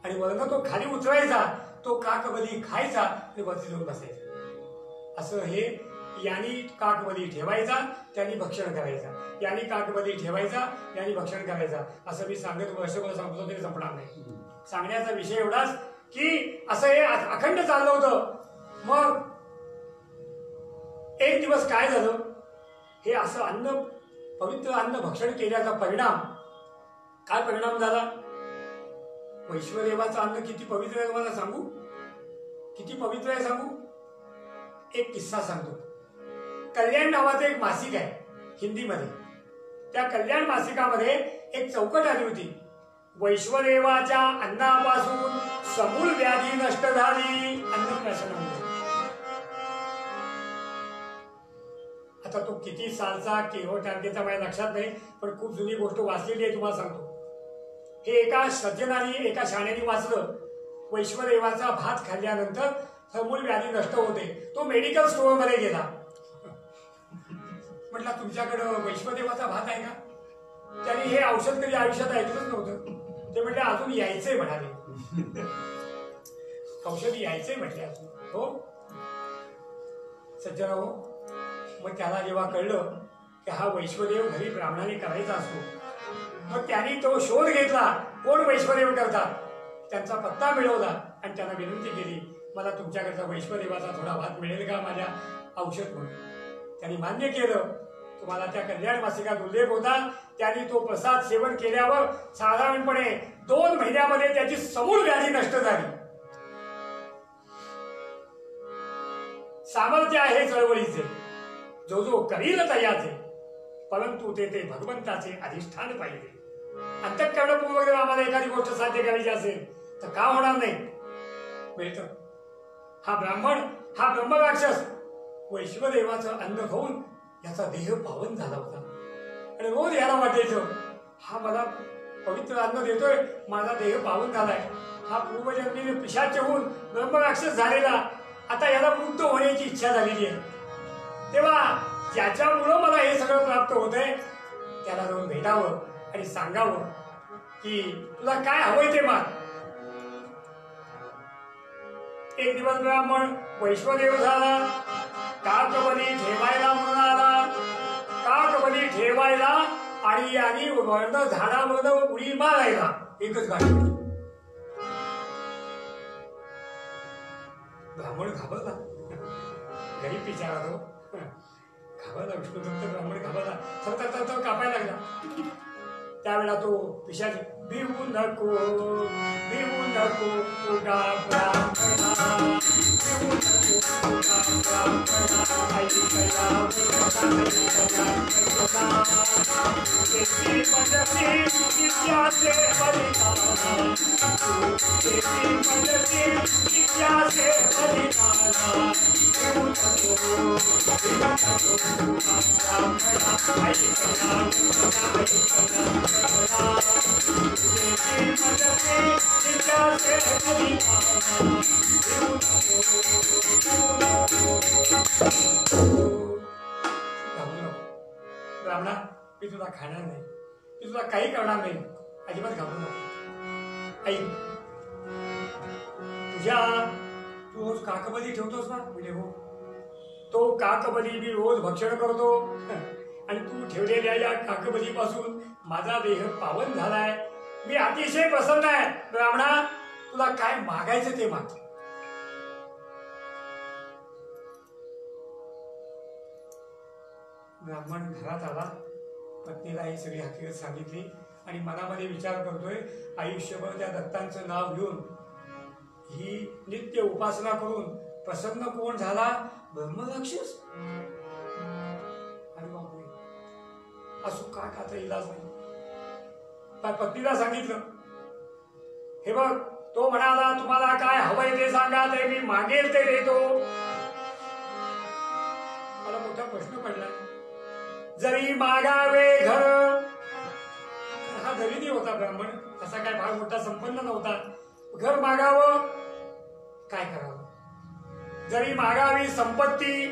Speaker 1: आणि वरनं तो खाली उतरायचा, तो काकबली खायचा आणि वरती जाऊन बसायचा. असं हे यांनी काकबली ठेवायचा, त्यांनी भक्षण करायचा, यांनी काकबली ठेवायचा, यांनी भक्षण करायचा. असं मी सांगत वर्षभर सांगतो तरी संपणार नाही. सांगण्याचा विषय एवढाच की असं हे अखंड चाललं होतं. मग एक दिवस काय झालं, हे असं अन्न, पवित्र अन्न भक्षण केल्याचा परिणाम काय परिणाम झाला. वैश्वदेवाचं अन्न किती पवित्र आहे तुम्हाला सांगू, किती पवित्र आहे सांगू. एक किस्सा सांगतो. कल्याण नावाचं एक मासिक आहे हिंदीमध्ये. त्या कल्याण मासिकामध्ये एक चौकट आली होती. वैश्वदेवाच्या अन्नापासून समूळ व्याधी नष्ट झाली, अन्नप्राशन. आता तो किती सालचा केव्हा टार्गेटचा माझ्या लक्षात नाही, पण खूप जुनी गोष्ट वाचलेली आहे, तुम्हाला सांगतो. हे एका सज्जनाने, एका शाण्याने वाचलं. वैश्वदेवाचा भात खाल्ल्यानंतर समूळ व्याधी नष्ट होते. तो मेडिकल स्टोअर मध्ये गेला. म्हटलं तुमच्याकडं वैश्वदेवाचा भात आहे का. त्यांनी हे औषध कधी आयुष्यात ऐकलंच नव्हतं. ते म्हटले अजून यायचंय म्हणाले. औषध यायचंय म्हटले अजून. हो सज्जना हो. मग त्याला जेव्हा कळलं की हा वैश्वदेव घरी ब्राह्मणाने करायचा असतो, मग त्यांनी तो शोध घेतला, कोण वैश्वदेव करतात. त्यांचा पत्ता मिळवला आणि त्यांना विनंती केली, मला तुमच्याकडचा वैश्वदेवाचा थोडा भात मिळेल का माझ्या औषध म्हणून. त्यांनी मान्य केलं. तुम्हाला त्या कल्याण मासिकात उल्लेख होता. त्यांनी तो प्रसाद सेवन केल्यावर साधारणपणे 2 महिन्यामध्ये त्याची समूळ व्याधी नष्ट झाली. सामर्थ्य आहे चळवळीचे, जो जो करील तयाचे, परंतु ते भगवंताचे अधिष्ठान पाहिजे. अंतःकरणपूर्वक आम्हाला एखादी गोष्ट साध्य करायची असेल तर का होणार नाही, मिळतं. हा ब्राह्मण, हा ब्रह्मराक्षस वैश्वदेवाचं अन्न खाऊन याचा देह पावन झाला होता. आणि रोज याला वाटायचं, हा मला पवित्र अन्न देतोय, माझा देह पावन झालाय. हा पूर्वजन्मीने पिशाच होऊन ब्रह्मराक्षस झालेला, आता याला मुक्त होण्याची इच्छा झालेली आहे. तेव्हा ज्याच्यामुळं मला हे सगळं प्राप्त होतंय, त्याला जाऊन भेटावं आणि सांगावं की तुला काय हवंय ते माग. एक दिवस ब्राह्मण वैश्वदेव झाला. काकबली ठेवायला म्हणून आला. काकबली ठेवायला आणि वर्ण झाडावरनं उडी मारायला. एकच गाडी. ब्राह्मण घाबरला. गरीब बिचारा तो घाबरला. विष्णुभक्त ब्राह्मण घाबरला. थर कापायला लागला. त्यावेळेला तो पिशाच भिवू नको उगा ब्राह्मणा, भिवू नको उगा ब्राह्मणा, ऐकया तेथी मनसी नित्याचे बलिदाना, तेथी मनसी नित्याचे बलिदाना, भिवू नको उगा ब्राह्मणा, ऐकया ब्राह्मणा, मी तुला खाणार नाही, मी तुला काही करणार नाही, अजिबात घाबरू नको. ऐक, तू रोज काकबली ठेवतोस ना. म्हणजे हो, तो काकबली मी रोज भक्षण करतो आणि तू ठेवलेल्या या काकबलीपासून माझा देह पावन झालाय. मी अतिशय प्रसन्न आहे. ब्राह्मणा, तुला काय मागायचं ते माग. ब्राह्मण घरात आला. पत्नीला ही सगळी हकीकत सांगितली आणि मनामध्ये विचार करतोय, आयुष्यभर त्या दत्तांचं नाव घेऊन ही नित्य उपासना करून प्रसन्न कोण झाला, ब्रह्मराक्षस. अरे बापरे, असू का आता इलाज नाही. पत्नीला सांगितलं, हे बघ, तो म्हणाला तुम्हाला काय हवंय ते सांगा, ते मी मागेल ते देतो. मला मोठा प्रश्न पडला, जरी मागावे घर, हा गरीबी होता ब्राह्मण, तसा काय फार मोठा संपन्न नव्हता. घर मागावं, काय करावं? जरी मागावी संपत्ती,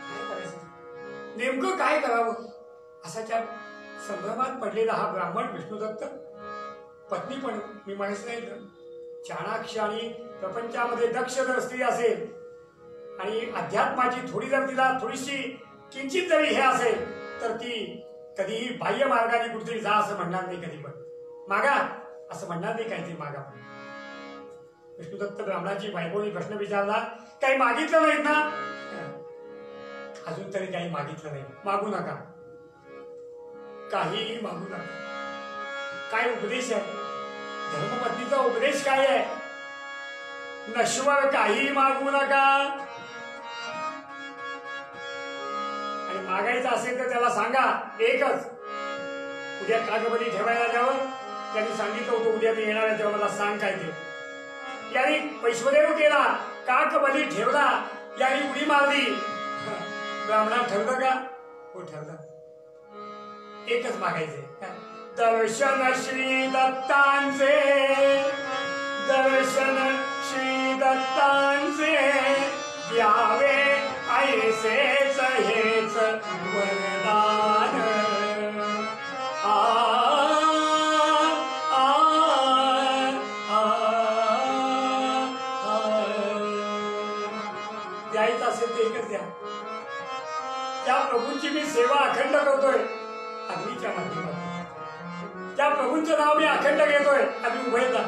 Speaker 1: काय करायचं? नेमकं काय करावं असा त्या संभ्रमात पडलेला हा ब्राह्मण विष्णुदत्त. पत्नी पण मी माहित नाही, चाणाक्ष आणि प्रपंचामध्ये दक्ष जर स्त्री असेल आणि अध्यात्माची थोडी जर तिला थोडीशी किंचित जरी हे असेल, तर ती कधीही बाह्य मार्गाने कुठेतरी जा असं म्हणणार नाही, कधी पण मागा असं म्हणणार नाही, काहीतरी मागा. विष्णुदत्त ब्राह्मणाची बायकोनी प्रश्न विचारला, काही मागितलं नाहीत ना? अजून तरी काही मागितलं नाही. मागू नका, काहीही मागू नका. काय उपदेश आहे धर्मपत्नीचा? उपदेश काय आहे? नश्वर काही मागू नका. आणि मागायचं असेल तर त्याला सांगा एकच, उद्या कागबली ठेवायला द्यावं. त्यांनी सांगितलं होतं उद्या मी येणार आहे, तेव्हा मला सांग काय ते. याने वैश्वदेव केला, काकबली ठेवला, याने उडी मारली. ब्राह्मणा ठरलं का? हो ठरलं. एकच मागायचे, दर्शन श्री दत्तांचे, दर्शन श्री दत्तांचे द्यावे ऐसेच हेच वरदान. द्यायचं असेल ते एकच द्या. त्या प्रभूंची मी सेवा अखंड करतोय अग्नीच्या माध्यमातून. त्या प्रभूंचं नाव मी अखंड घेतोय अगदी उभयता.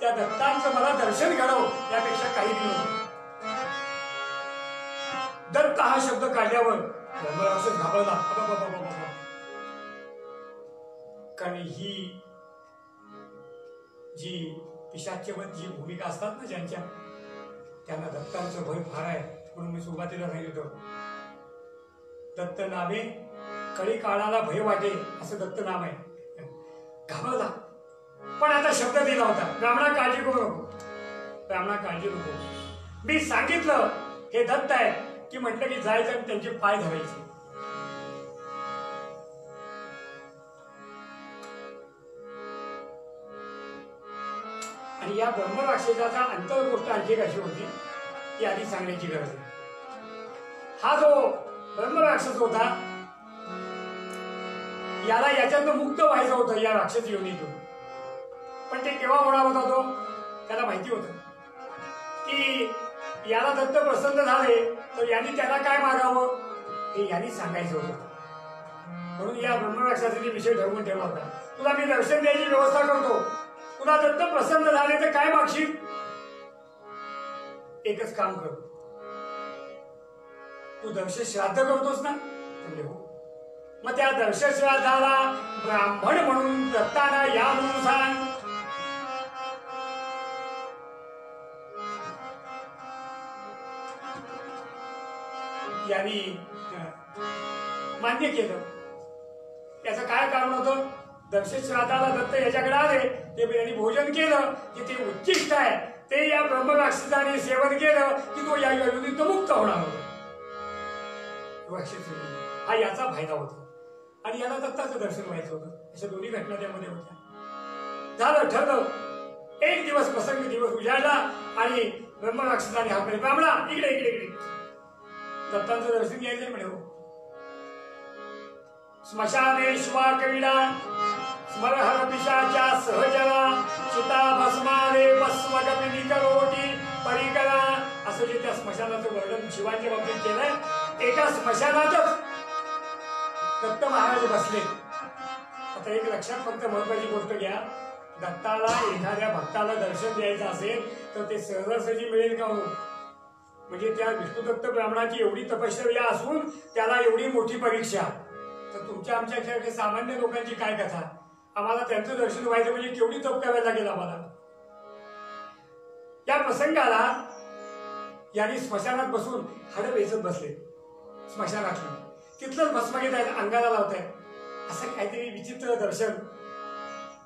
Speaker 1: त्या दत्तांचं मला दर्शन घडव, यापेक्षा काही नाही. दत्त हा शब्द काढल्यावर धर्मराज घाबरला. कारण ही जी पिशाच्यवत जी भूमिका असतात ना ज्यांच्या, त्यांना दत्तांचं भय फार आहे. म्हणून मी सुरुवातीला सांगितलं, दत्त नामे कळी काळाला भय वाटे, असं दत्त नाम आहे. घाबरला, पण आता शब्द दिला होता, ब्राह्मणा काळजी करू नको, ब्राह्मणा काळजी नको. मी सांगितलं हे दत्त आहे की म्हटलं की जायचं आणि त्यांचे पाय धरायचे. आणि या ब्रह्मराक्षसाचा अंतर गोष्ट आणखी कशी होती ती आधी सांगण्याची गरज आहे. हा जो ब्रह्मराक्षस होता, याला याच्यातनं मुक्त व्हायचं होतं या राक्षस योनीतून. पण ते केव्हा होणार होता तो? त्याला माहिती होतं की याला दत्त प्रसन्न झाले तर यांनी त्याला काय मागावं हे यांनी सांगायचं होतं. म्हणून या ब्रह्मराक्षसाने विषय ठरवून ठेवला होता, तुला मी दर्शन द्यायची व्यवस्था करतो, तुला दत्त प्रसन्न झाले तर काय मागशील? एकच काम कर, तू दर्श श्राद्ध करतोस ना? मग त्या दर्श श्राद्धाला ब्राह्मण म्हणून दत्ताना या म्हणून सांग. यांनी मान्य केलं. त्याचं काय कारण होतं? दर्श श्राद्धाला दत्त याच्याकडे आले, ते त्यांनी भोजन केलं की ते उच्चिष्ट आहे, ते या ब्रह्मराक्षसाने सेवन केलं की तो या योनीत मुक्त होणार होता. हा याचा फायदा होता आणि याला दत्ताचं दर्शन व्हायचं होतं. अशा दोन्ही घटना त्यामध्ये होत्या. झालं, ठरलं. एक दिवस प्रसंग दिवस उजाडला आणि ब्रह्मराक्षसाने हाकले, ब्राह्मणा इकडे इकडे इकडे, दत्तांचं दर्शन घ्यायचंय म्हणे. हो, स्मशाने श्वाकविडा स्मरहर पिशाच्या सहजला चिता भस्मारे भस्मगपिनी करोटी परिकरा. असं जे त्या स्मशानाचं वर्णन शिवांच्या बाबतीत केलंय. एका स्मशानातच दत्त महाराज बसले. आता एक लक्षात फक्त महत्वाची गोष्ट घ्या, दत्ताला एखाद्या भक्ताला दर्शन द्यायचं असेल तर ते सहजासहजी मिळेल का? हो, म्हणजे त्या विष्णुदत्त ब्राह्मणाची एवढी तपश्चर्या असून त्याला एवढी मोठी परीक्षा, तर तुमच्या आमच्या सामान्य लोकांची काय कथा? आम्हाला त्यांचं दर्शन व्हायचं म्हणजे केवढी तप करायला लागेल आम्हाला. या प्रसंगाला यांनी स्मशानात बसून हाडं वेचत बसले. स्मशानातली तिथलंच भस्म घेत आहेत, अंगाला लावत आहेत. असं काहीतरी विचित्र दर्शन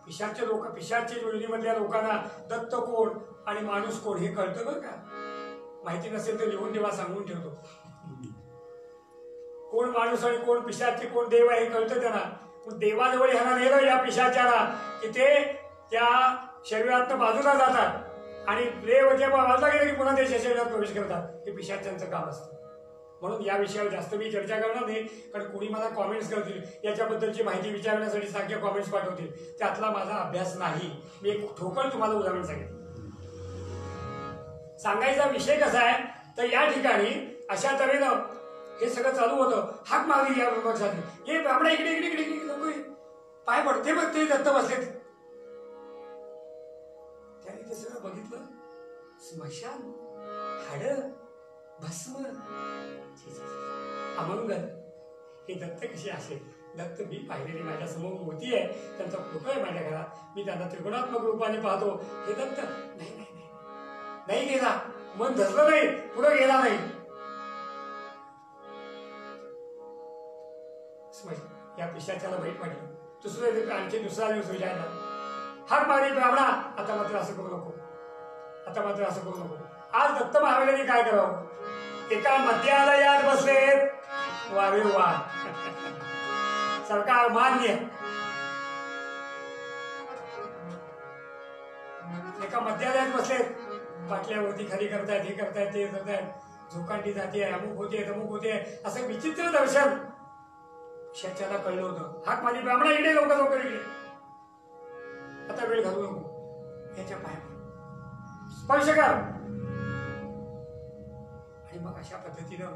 Speaker 1: पिशाच योनीमधल्या लोकांना दत्त कोण आणि माणूस कोण हे कळतं बरं का. माहिती नसेल तर लिहून देवा, सांगून ठेवतो. कोण माणूस आणि कोण पिशाच, कोण देव आहे हे कळतं त्यांना. देवाजवळ ह्यांना नेलं या पिशाच्याला की ते त्या शरीरात बाजूला जातात आणि देव जेव्हा बाजूला गेले की पुन्हा त्याच्या शरीरात प्रवेश करतात. हे पिशाच्यांचं काम असतं. म्हणून या विषयावर जास्त मी चर्चा करणार नाही, कारण कोणी मला कॉमेंट्स करतील, याच्याबद्दलची माहिती विचारण्यासाठी सारख्या कॉमेंट्स पाठवतील. त्यातला माझा अभ्यास नाही. मी एक ठोकळ तुम्हाला उदाहरण सांगितलं. सांगायचा विषय कसा आहे तर या ठिकाणी अशा तऱ्हेनं हे सगळं चालू होतं. हाक मारली या पक्षाने, हे ब्राह्मणा इकडे इकडे इकडे इकडे पाय पडते बघ ते दत्त बसलेत. त्याने ते सगळं बघितलं. स्मशान, हाड, भस्म, अमंगल, हे दत्त कसे असेल? दत्त मी पाहिलेली माझ्या समोर मूर्ती आहे, त्यांचा फोटो आहे माझ्या घरात, मी त्यांना त्रिगुणात्मक रूपाने पाहतो. हे दत्त नाही नाही नाही नाही गेला, मन धरलं नाही, पुढे गेला नाही. या पिशाच्याला वाईट वाटलं. आणखी दुसरा दिवस विचारला, हाक मारली ब्राह्मणा, आता मात्र असं करू नको, आता मात्र असं करू नको. आज दत्त महावीरांनी काय करावं? एका मध्यालयात बसलेत. वारे वा, सरकार मान्य. एका मध्यालयात बसलेत. पाटल्यावरती खाली करतायत, हे करतायत, ते करतायत, झोकांडी जाते, अमुक होते, तमुक होते, असं विचित्र दर्शन शेच्याला कळलं होतं. हाक मारली ब्राह्मणा इकडे, लवकर लवकर इकडे, आता वेळ घालू नको, याच्या पायावर स्पर्श कर. आणि मग अशा पद्धतीनं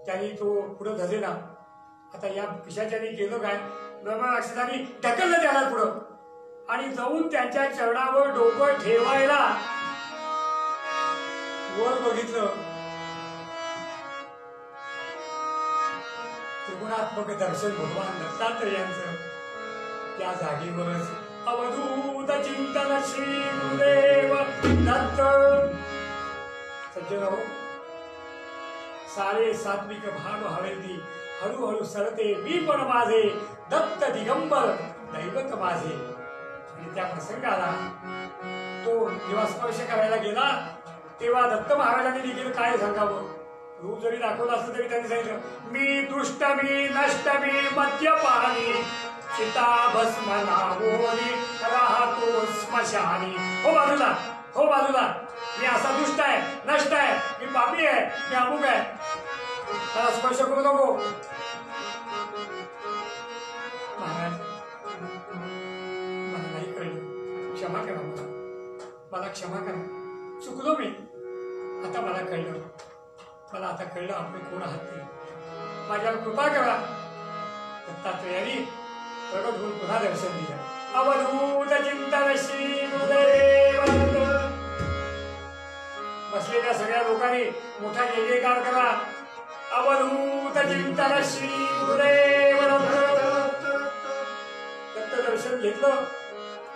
Speaker 1: त्यांनी तो पुढे धरलेला. आता या पिशाच्याने केलं काय? ब्रह्मराक्षसांनी ढकललं त्याला पुढं आणि जाऊन त्यांच्या चरणावर डोकं ठेवायला वर बघितलं. त्रिगुणात्मक दर्शन भगवान दत्तात्रयांचं. त्या जागेवरच अवधूत चिंतन श्री गुरुदेव दत्त. सज्जन हो, सारे सात्विक भाव हवेती हळूहळू सरते मी पण माझे दत्त दिगंबर दैवत माझे. आणि त्या प्रसंगाला तो जेव्हा स्पर्श करायला गेला तेव्हा दत्त महाराजांनी देखील काय सांगावं? रूप जरी दाखवलं असतं तरी त्यांनी सांगितलं, मी दुष्ट मी नष्ट मी मद्यपानी चिता भस्म नावोनी राहतो स्मशानी. हो बाजूला, हो बाजूला, मी असा दुष्ट आहे, नष्ट आहे, मी पापी आहे, मी अमुक आहे, त्याला स्पर्श करू नको. महाराज मला नाही कळलं, क्षमा करा मला क्षमा करा, चुकलो मी. आता मला कळलं, मला आता कळलं आपण कोण आहात ते. माझ्यावर कृपा करा. दत्तात्रयाने प्रगट होऊन पुन्हा दर्शन दिलं. अवधूत चिंतन श्री गुरुदेव दत्त. बसलेल्या सगळ्या लोकांनी मोठा जयजयकार करा. अवधूत चिंतन श्री गुरुदेव दत्त. दत्त दर्शन घेतलं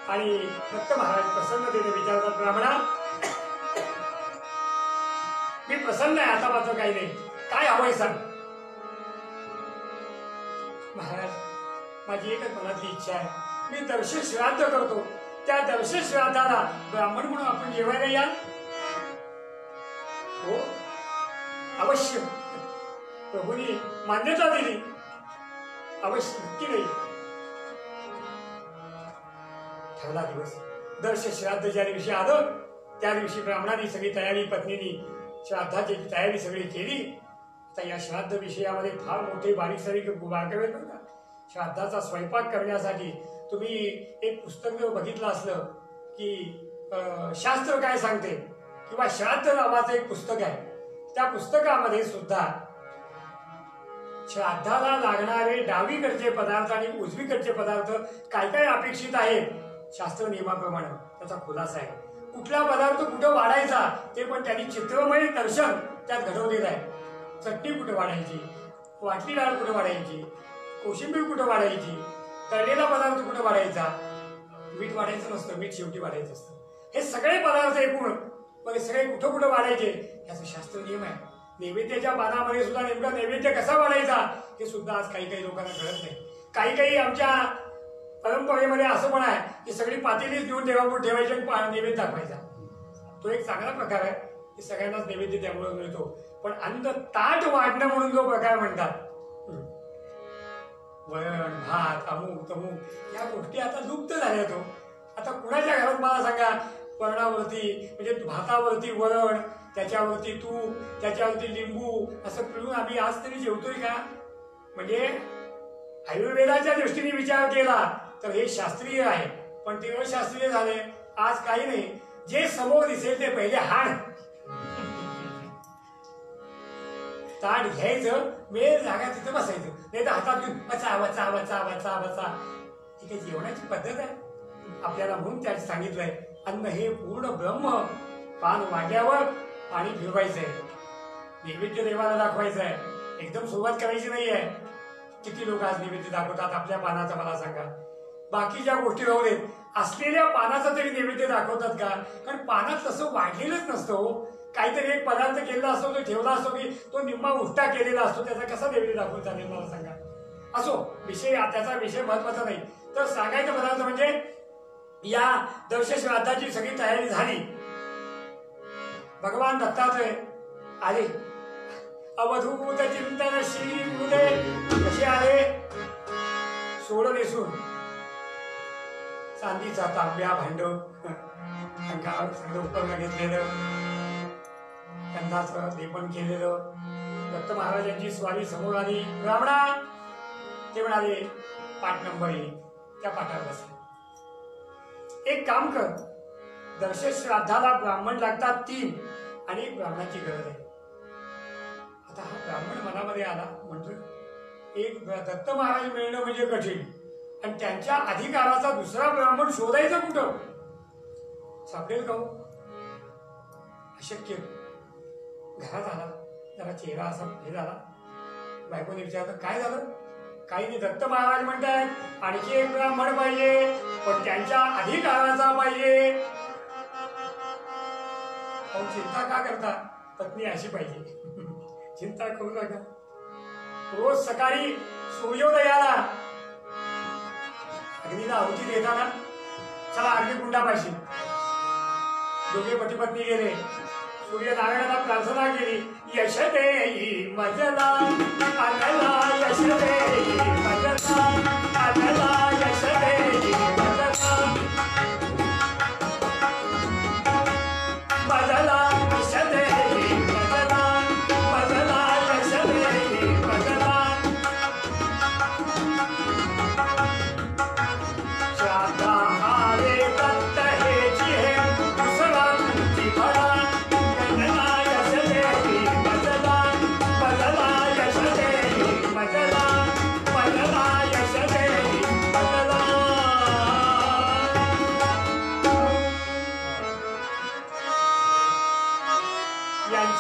Speaker 1: आणि दत्त महाराज प्रसन्नतेने विचारतात, ब्राह्मणा मी प्रसन्न आहे, आता मात्र काही नाही, काय हवंय सांग. महाराज माझी एकच मनातली इच्छा आहे, मी दर्श श्राद्ध करतो, त्या दर्श श्राद्धाला ब्राह्मण म्हणून आपण जेवायला या. हो अवश्य, प्रभूंनी मान्यता दिली, अवश्य, नक्की नाही. ठरला दिवस. दर्श श्राद्ध ज्या दिवशी आलं त्या दिवशी ब्राह्मणांनी सगळी तयारी, पत्नीनी श्राद्धाची तयारी सगळी केली. आता या श्राद्ध विषयामध्ये फार मोठे बारीक सारीक बारकावे आहेत का. श्राद्धाचा स्वयंपाक करण्यासाठी तुम्ही एक पुस्तक जर बघितलं असलं की शास्त्र काय सांगते किंवा श्राद्ध नावाचं एक पुस्तक आहे, त्या पुस्तकामध्ये सुद्धा श्राद्धाला लागणारे डावीकडचे पदार्थ आणि उजवीकडचे पदार्थ काय काय अपेक्षित आहेत शास्त्र नियमाप्रमाणे त्याचा खुलासा आहे. कुठला पदार्थ कुठं वाढायचा ते पण त्यांनी चित्रमय दर्शन त्यात घडवलेलं आहे. चटणी कुठं वाढायची, वाटली डाळ कुठं वाढायची, कोशिंबीर कुठं वाढायची, तळलेला पदार्थ कुठं वाढायचा, मीठ वाढायचं नसतं, मीठ शेवटी वाढायचं असतं. हे सगळे पदार्थ एकूण मग सगळे कुठं कुठं वाढायचे याचा शास्त्र नियम आहे. नैवेद्याच्या पानामध्ये सुद्धा नेमका नैवेद्य कसा वाढायचा हे सुद्धा आज काही काही लोकांना कळत नाही. काही काही आमच्या परंपरेमध्ये असं पण आहे की सगळी पातेलीच घेऊन देवापुढे ठेवायची आणि नैवेद्य दाखवायचा. तो एक चांगला प्रकार आहे की सगळ्यांनाच नैवेद्य त्यामुळे मिळतो. पण अन्न ताट वाढणं म्हणून जो प्रकार म्हणतात, वरण भात अमुक तमुक या गोष्टी आता लुप्त झाल्या. तो आता कुणाच्या घरात मला सांगा, वरणावरती म्हणजे भातावरती वरण, त्याच्यावरती तूप, त्याच्यावरती लिंबू असं पिळून आम्ही आज तरी जेवतोय का? म्हणजे आयुर्वेदाच्या दृष्टीने विचार केला तर हे शास्त्रीय आहे, पण ते अशास्त्रीय झाले. आज काही नाही, जे समोर दिसेल ते पहिले हाण. ताट घ्यायचं, मेळ जागा तिथं बसायचं, नाही तर हातात घेऊन वचा वचा वचा वचा वचा. ही काही जेवणाची पद्धत आहे आपल्याला? म्हणून त्यात सांगितलंय अन्न हे पूर्ण ब्रह्म. पान वाढल्यावर पाणी फिरवायचंय, नैवेद्य देवाला दाखवायचंय. एकदम सुरुवात करायची नाहीये. किती लोक आज नैवेद्य दाखवतात आपल्या पानाचा मला सांगा. बाकीच्या गोष्टी राहू देत, असलेल्या पानाचा तरी नैवेद्य दाखवतात का? कारण पानात तसं वाढलेलंच नसतं. काहीतरी एक पदार्थ केलेला असतो, तो ठेवला असतो की तो निम्मा उष्टा केलेला असतो, त्याचा कसा नैवेद्य दाखवत चालेल मला सांगा? असो, विषय त्याचा विषय महत्वाचा नाही. तर सांगायचा पदार्थ म्हणजे या दर्शश्राद्धाची सगळी तयारी झाली. भगवान दत्तात्रय आले. अवधूत चिंतन श्री गुरुदे कसे आले? सोड नेसून चांदीचा तांब्या भांड, अंगावर सगळं उपकरण घेतलेलं, कंधाचं लेपन केलेलं. दत्त महाराजांची स्वारी समोर आली. ब्राह्मणा, ते म्हणाले पाठ नंबर 1. त्या पाठावर बसले. एक काम कर, दर्शश्राद्धाला ब्राह्मण लागतात 3 आणि एक ब्राह्मणाची गरज आहे. आता हा ब्राह्मण मनामध्ये आला, म्हणतोय एक दत्त महाराज मिळणं म्हणजे कठीण, आणि त्यांच्या अधिकाराचा दुसरा ब्राह्मण शोधायचा कुठं? सापडेल का? अशक्य. घरात आला, जरा चेहरा असा हे झाला. बायकोने विचारलं काय झालं? काही नाही, दत्त महाराज म्हणतायत आणखी एक ब्राह्मण पाहिजे, पण त्यांच्या अधिकाराचा पाहिजे. अहो चिंता का करता? पत्नी अशी पाहिजे. चिंता करू नका. रोज सकाळी सूर्योदयाला अग्नीला आहुती देताना चला अग्निकुंडापाशी दोघे पती पत्नी गेले. सूर्यनारायणाला प्रार्थना केली, यश देई मजला अगला, यश देई मजला अगला, यश देई मजला मजला, यश देई मजला मजला, यश देई मजला. श्राद्धा आले दत्त हेची हे दुसरा तुमची भरा.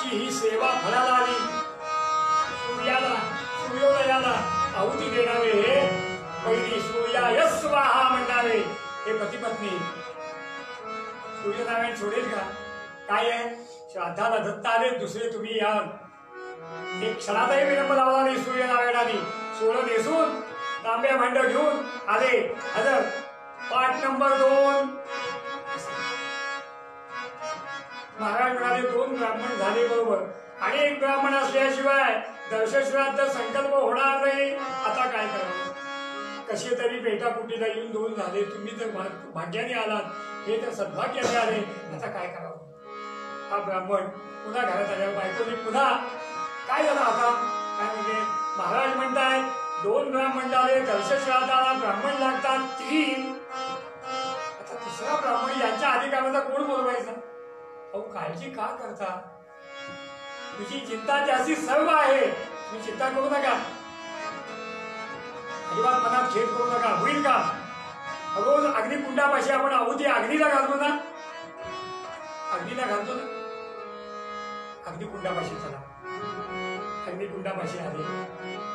Speaker 1: ही सेवा फळाला आली. सूर्याला सूर्योदयाला आहुती देणारे हे पहिली सूर्याय स्वाहा म्हणणारे हे पती पत्नी. सूर्यनारायण सोडेल का? काय आहे? श्राद्धाला दत्त आले, दुसरे तुम्ही या. एक क्षणातही विलंब लावला नाही सूर्यनारायणाने. सोडं नेसून तांब्या भांड घेऊन आले हजर. पाठ नंबर 2. महाराज म्हणाले 2 ब्राह्मण झाले बरोबर, आणि एक ब्राह्मण असल्याशिवाय दर्शश्राद्ध संकल्प होणार नाही. आता काय करावं? कसे तरी पेटापुटीला येऊन 2 झाले. तुम्ही तर भाग्याने आलात, हे तर सद्भाग्याने आले. आता काय करावं? हा ब्राह्मण पुन्हा घरात आल्या. बायकोने पुन्हा काय झालं आता? काय म्हणजे महाराज म्हणतायत 2 ब्राह्मण झाले, दर्शश्राद्धाला ब्राह्मण लागतात 3. आता तिसरा ब्राह्मण यांच्या अधिकाराचा कोण बोलवायचा? अहो काळजी का करता? तुझी चिंता त्याची सर्व आहे. तुम्ही चिंता करू नका, अजिबात मनात खेद करू नका. होईल का? रोज अग्निकुंडापाशी आपण आहुती अग्नीला घालतो ना, अग्नीला घालतो ना. अग्निकुंडापाशी चला. अग्निकुंडापाशी आले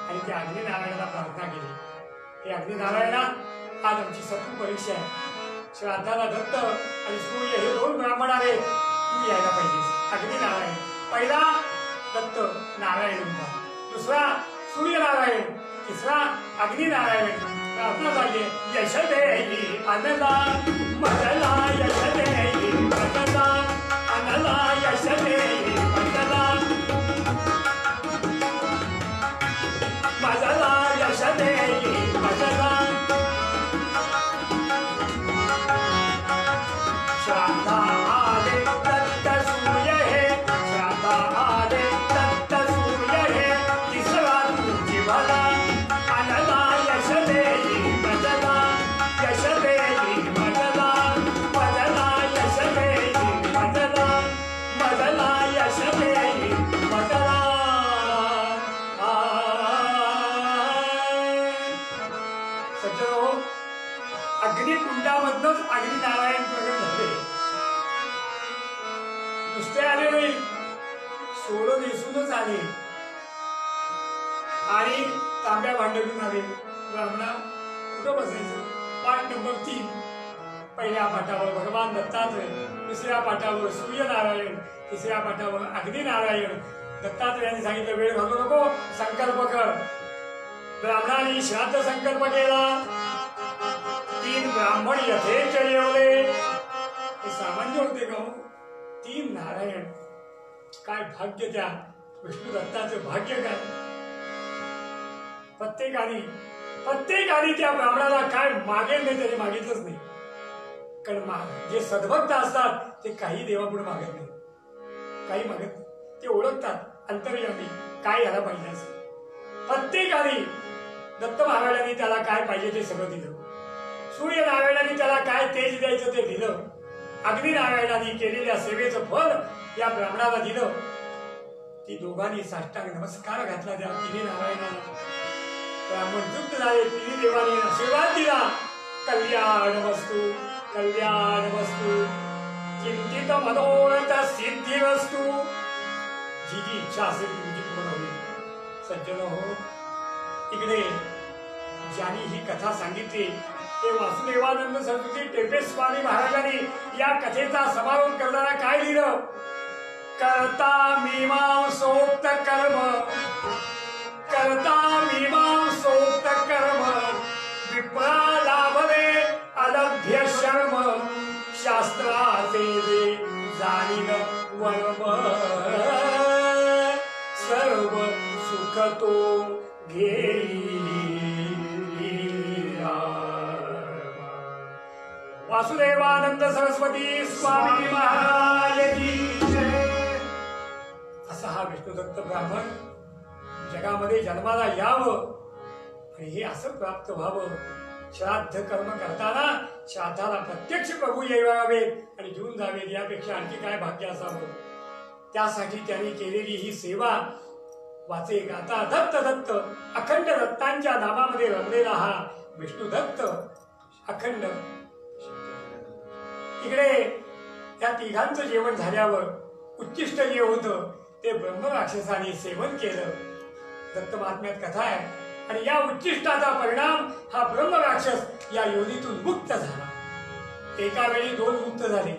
Speaker 1: आणि त्या अग्निनारायणाला प्रार्थना केली. हे अग्निनारायणा, आज आमची सत्व परीक्षा आहे. श्राद्धाला दत्त आणि सूर्य हे 2 ब्राह्मण आले. तू यायला पाहिजेस. अग्निनारायण पहिला, दत्त नारायण होता, दुसरा सूर्यनारायण. तिसरा अग्निनारायण प्रार्थना झाली यश देई अनला मदला यश देई मदला अनला यश देई मदला मदला यश देई मदला श्राद्धा आले दत्त सूर्य हे श्राद्धा आले दत्त सूर्य हे तिसरा तुझी भला अनला यश देई मदला यश देई मदला मदला यश देई मदला मदला यश देई मदला सज्जनो अग्निकुंडामधनच अग्निनारायण प्रगट झाले नुसते आले नाही सोडून दिसूनच आले आणि तांब्या भांड घेऊन आले ब्राह्मणा कुठं बसायचं पाठ नंबर 3 पहिल्या पाठावर भगवान दत्तात्रय दुसऱ्या पाठावर सूर्यनारायण तिसऱ्या पाठावर अग्निनारायण दत्तात्रयाने सांगितलं वेळ घालू नको संकल्प कर ब्राह्मणाने श्राद्ध संकल्प केला 3 ब्राह्मण यथेच जेवले हे सामान्य होते का 3 नारायण काय भाग्य त्या विष्णू दत्ताचं भाग्य काय प्रत्येकाने त्या ब्राह्मणाला काय मागेल नाही त्याने मागितलंच नाही कारण जे सद्भक्त असतात ते काही देवापुढे मागत नाही काही मागत नाही ते ओळखतात अंतर्यामी काय याला पाहिजे असं प्रत्येकाने दत्त महाराजांनी त्याला काय पाहिजे ते सगळं दिलं सूर्यनारायणाने त्याला काय तेज द्यायचं ते दिलं अग्निनारायणाने केलेल्या सेवेचं फळ या ब्राह्मणाला दिलं ती दोघांनी साष्टांग नमस्कार घातला त्या 3 नारायणाला ब्राह्मण तृप्त झाले 3 देवांनी आशीर्वाद दिला कल्याण वस्तू चिंतित मनोरथ सिद्धी वस्तू जी जी इच्छा असेल तुमची पूर्ण होईल सज्जन हो इकडे ज्यांनी ही कथा सांगितली ते वासुदेवानंद सरस्वती टेपेस्वामी महाराजांनी या कथेचा समारोप करताना काय लिहिलं कर्ता मीमांसोक्त कर्म विप्रा लाभले अलभ्य शर्म शास्त्राचे जाणीन वर्म सर्व सुख तो घेई वासुदेवानंद सरस्वती स्वामी महाराज की जय असा हा विष्णुदत्त ब्राह्मण जगामध्ये जन्माला यावं आणि हे असं प्राप्त व्हावं श्राद्ध कर्म करताना श्राद्धाला प्रत्यक्ष प्रभू यावेत आणि घेऊन जावेत यापेक्षा आणखी काय भाग्य असावं त्यासाठी त्यांनी केलेली ही सेवा वाचे गाता दत्त दत्त अखंड दत्तांच्या नामामध्ये रमलेला हा विष्णुदत्त अखंड इकडे त्या तिघांचं जेवण झाल्यावर उच्चिष्ट जे होतं ते ब्रह्मराक्षसाने सेवन केलं दत्त महात्म्यात कथा आहे आणि या उच्चिष्टाचा परिणाम हा ब्रह्मराक्षस या योनीतून मुक्त झाला एका वेळी 2 मुक्त झाले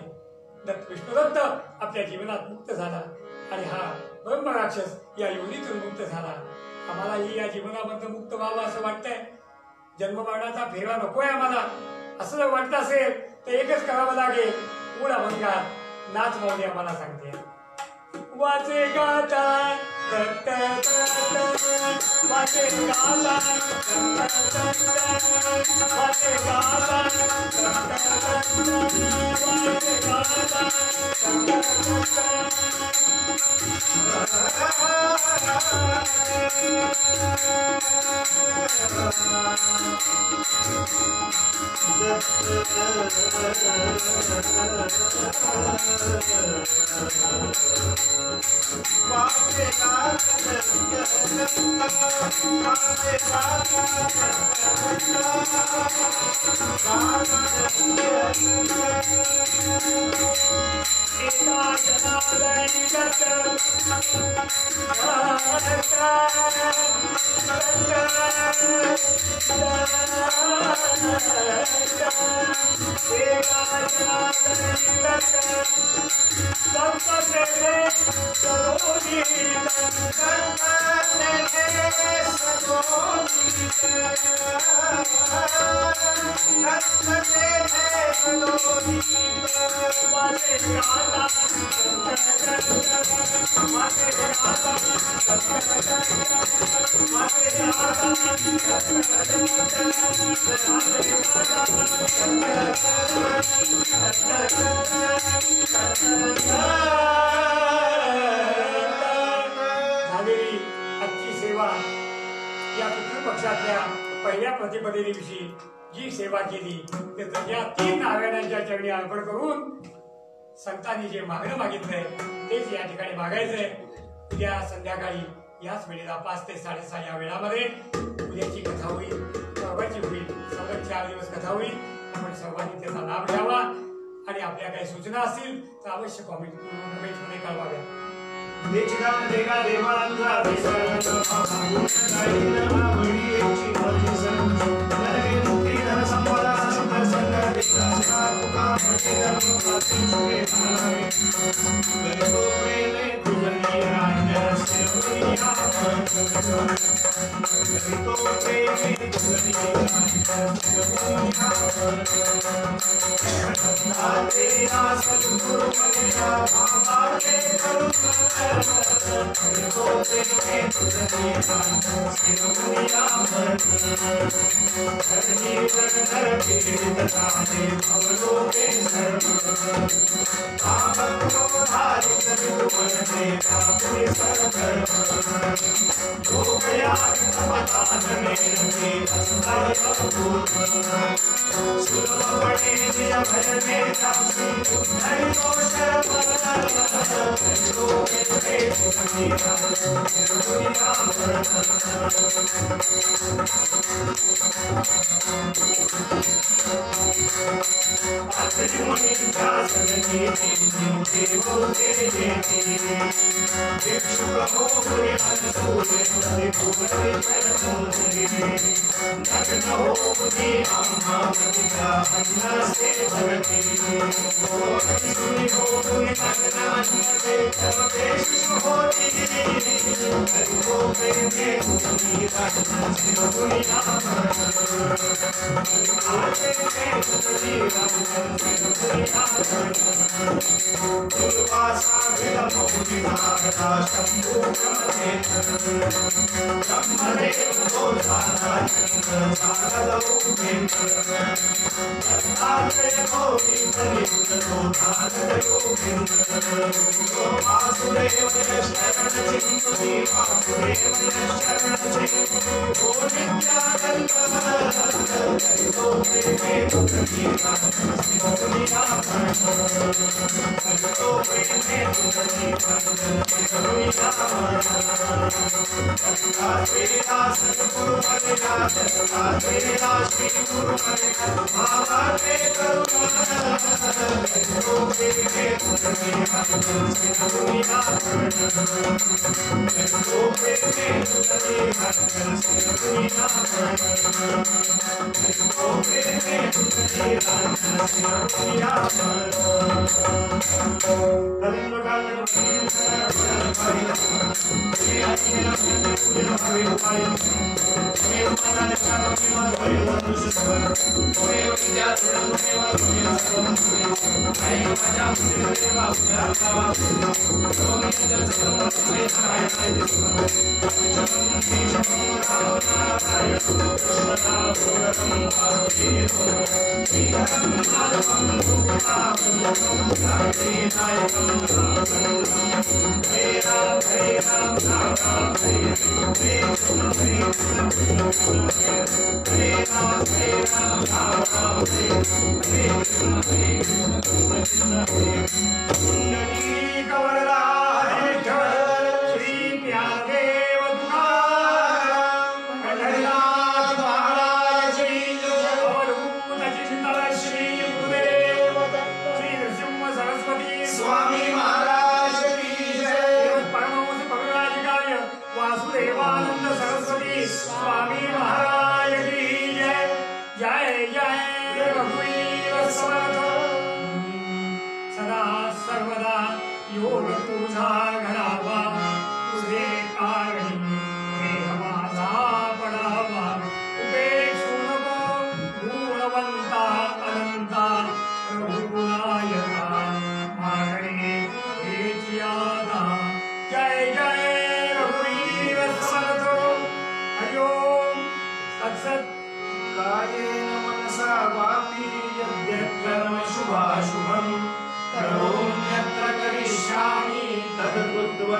Speaker 1: विष्णुदत्त आपल्या जीवनात मुक्त झाला आणि हा ब्रह्मराक्षस या योनीतून मुक्त झाला आम्हालाही या जीवनामधून मुक्त व्हावं असं वाटतंय जन्ममरणाचा फेरा नकोय आम्हाला असं जर वाटत असेल तर एकच करावं लागेल मूळ अभंगात नाच मौली आम्हाला सांगते वाचे गाता दत्त दत्त वाचे गाता दत्त दत्त वाचे गाता दत्त दत्त वाचे गाता झालेली आजची सेवा या पितृपक्षातल्या पहिल्या प्रतिपदे दिवशी जी सेवा केली त्याचं या 3 नारायणांच्या चरणी अर्पण करून संतांनी जे मागणं मागितलंय तेच या ठिकाणी मागायचंय. उद्या संध्याकाळी याच वेळेला 5 ते 6:30 या वेळामध्ये उद्याची कथा होईल, परवाची होईल, सलग 4 दिवस कथा होईल. आपण सर्वांनी त्याचा लाभ घ्यावा आणि आपल्या काही सूचना असतील तर अवश्य कमेंटमध्ये कळवाव्या.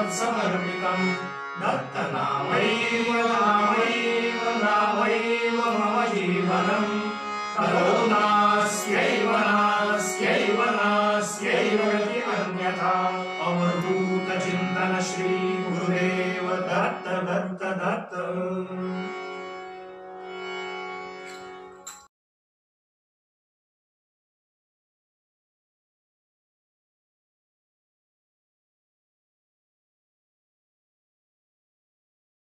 Speaker 2: तत्समर्पितम् दत्तनामैव नामैव नामैव मम जीवनम् करुणास्यैव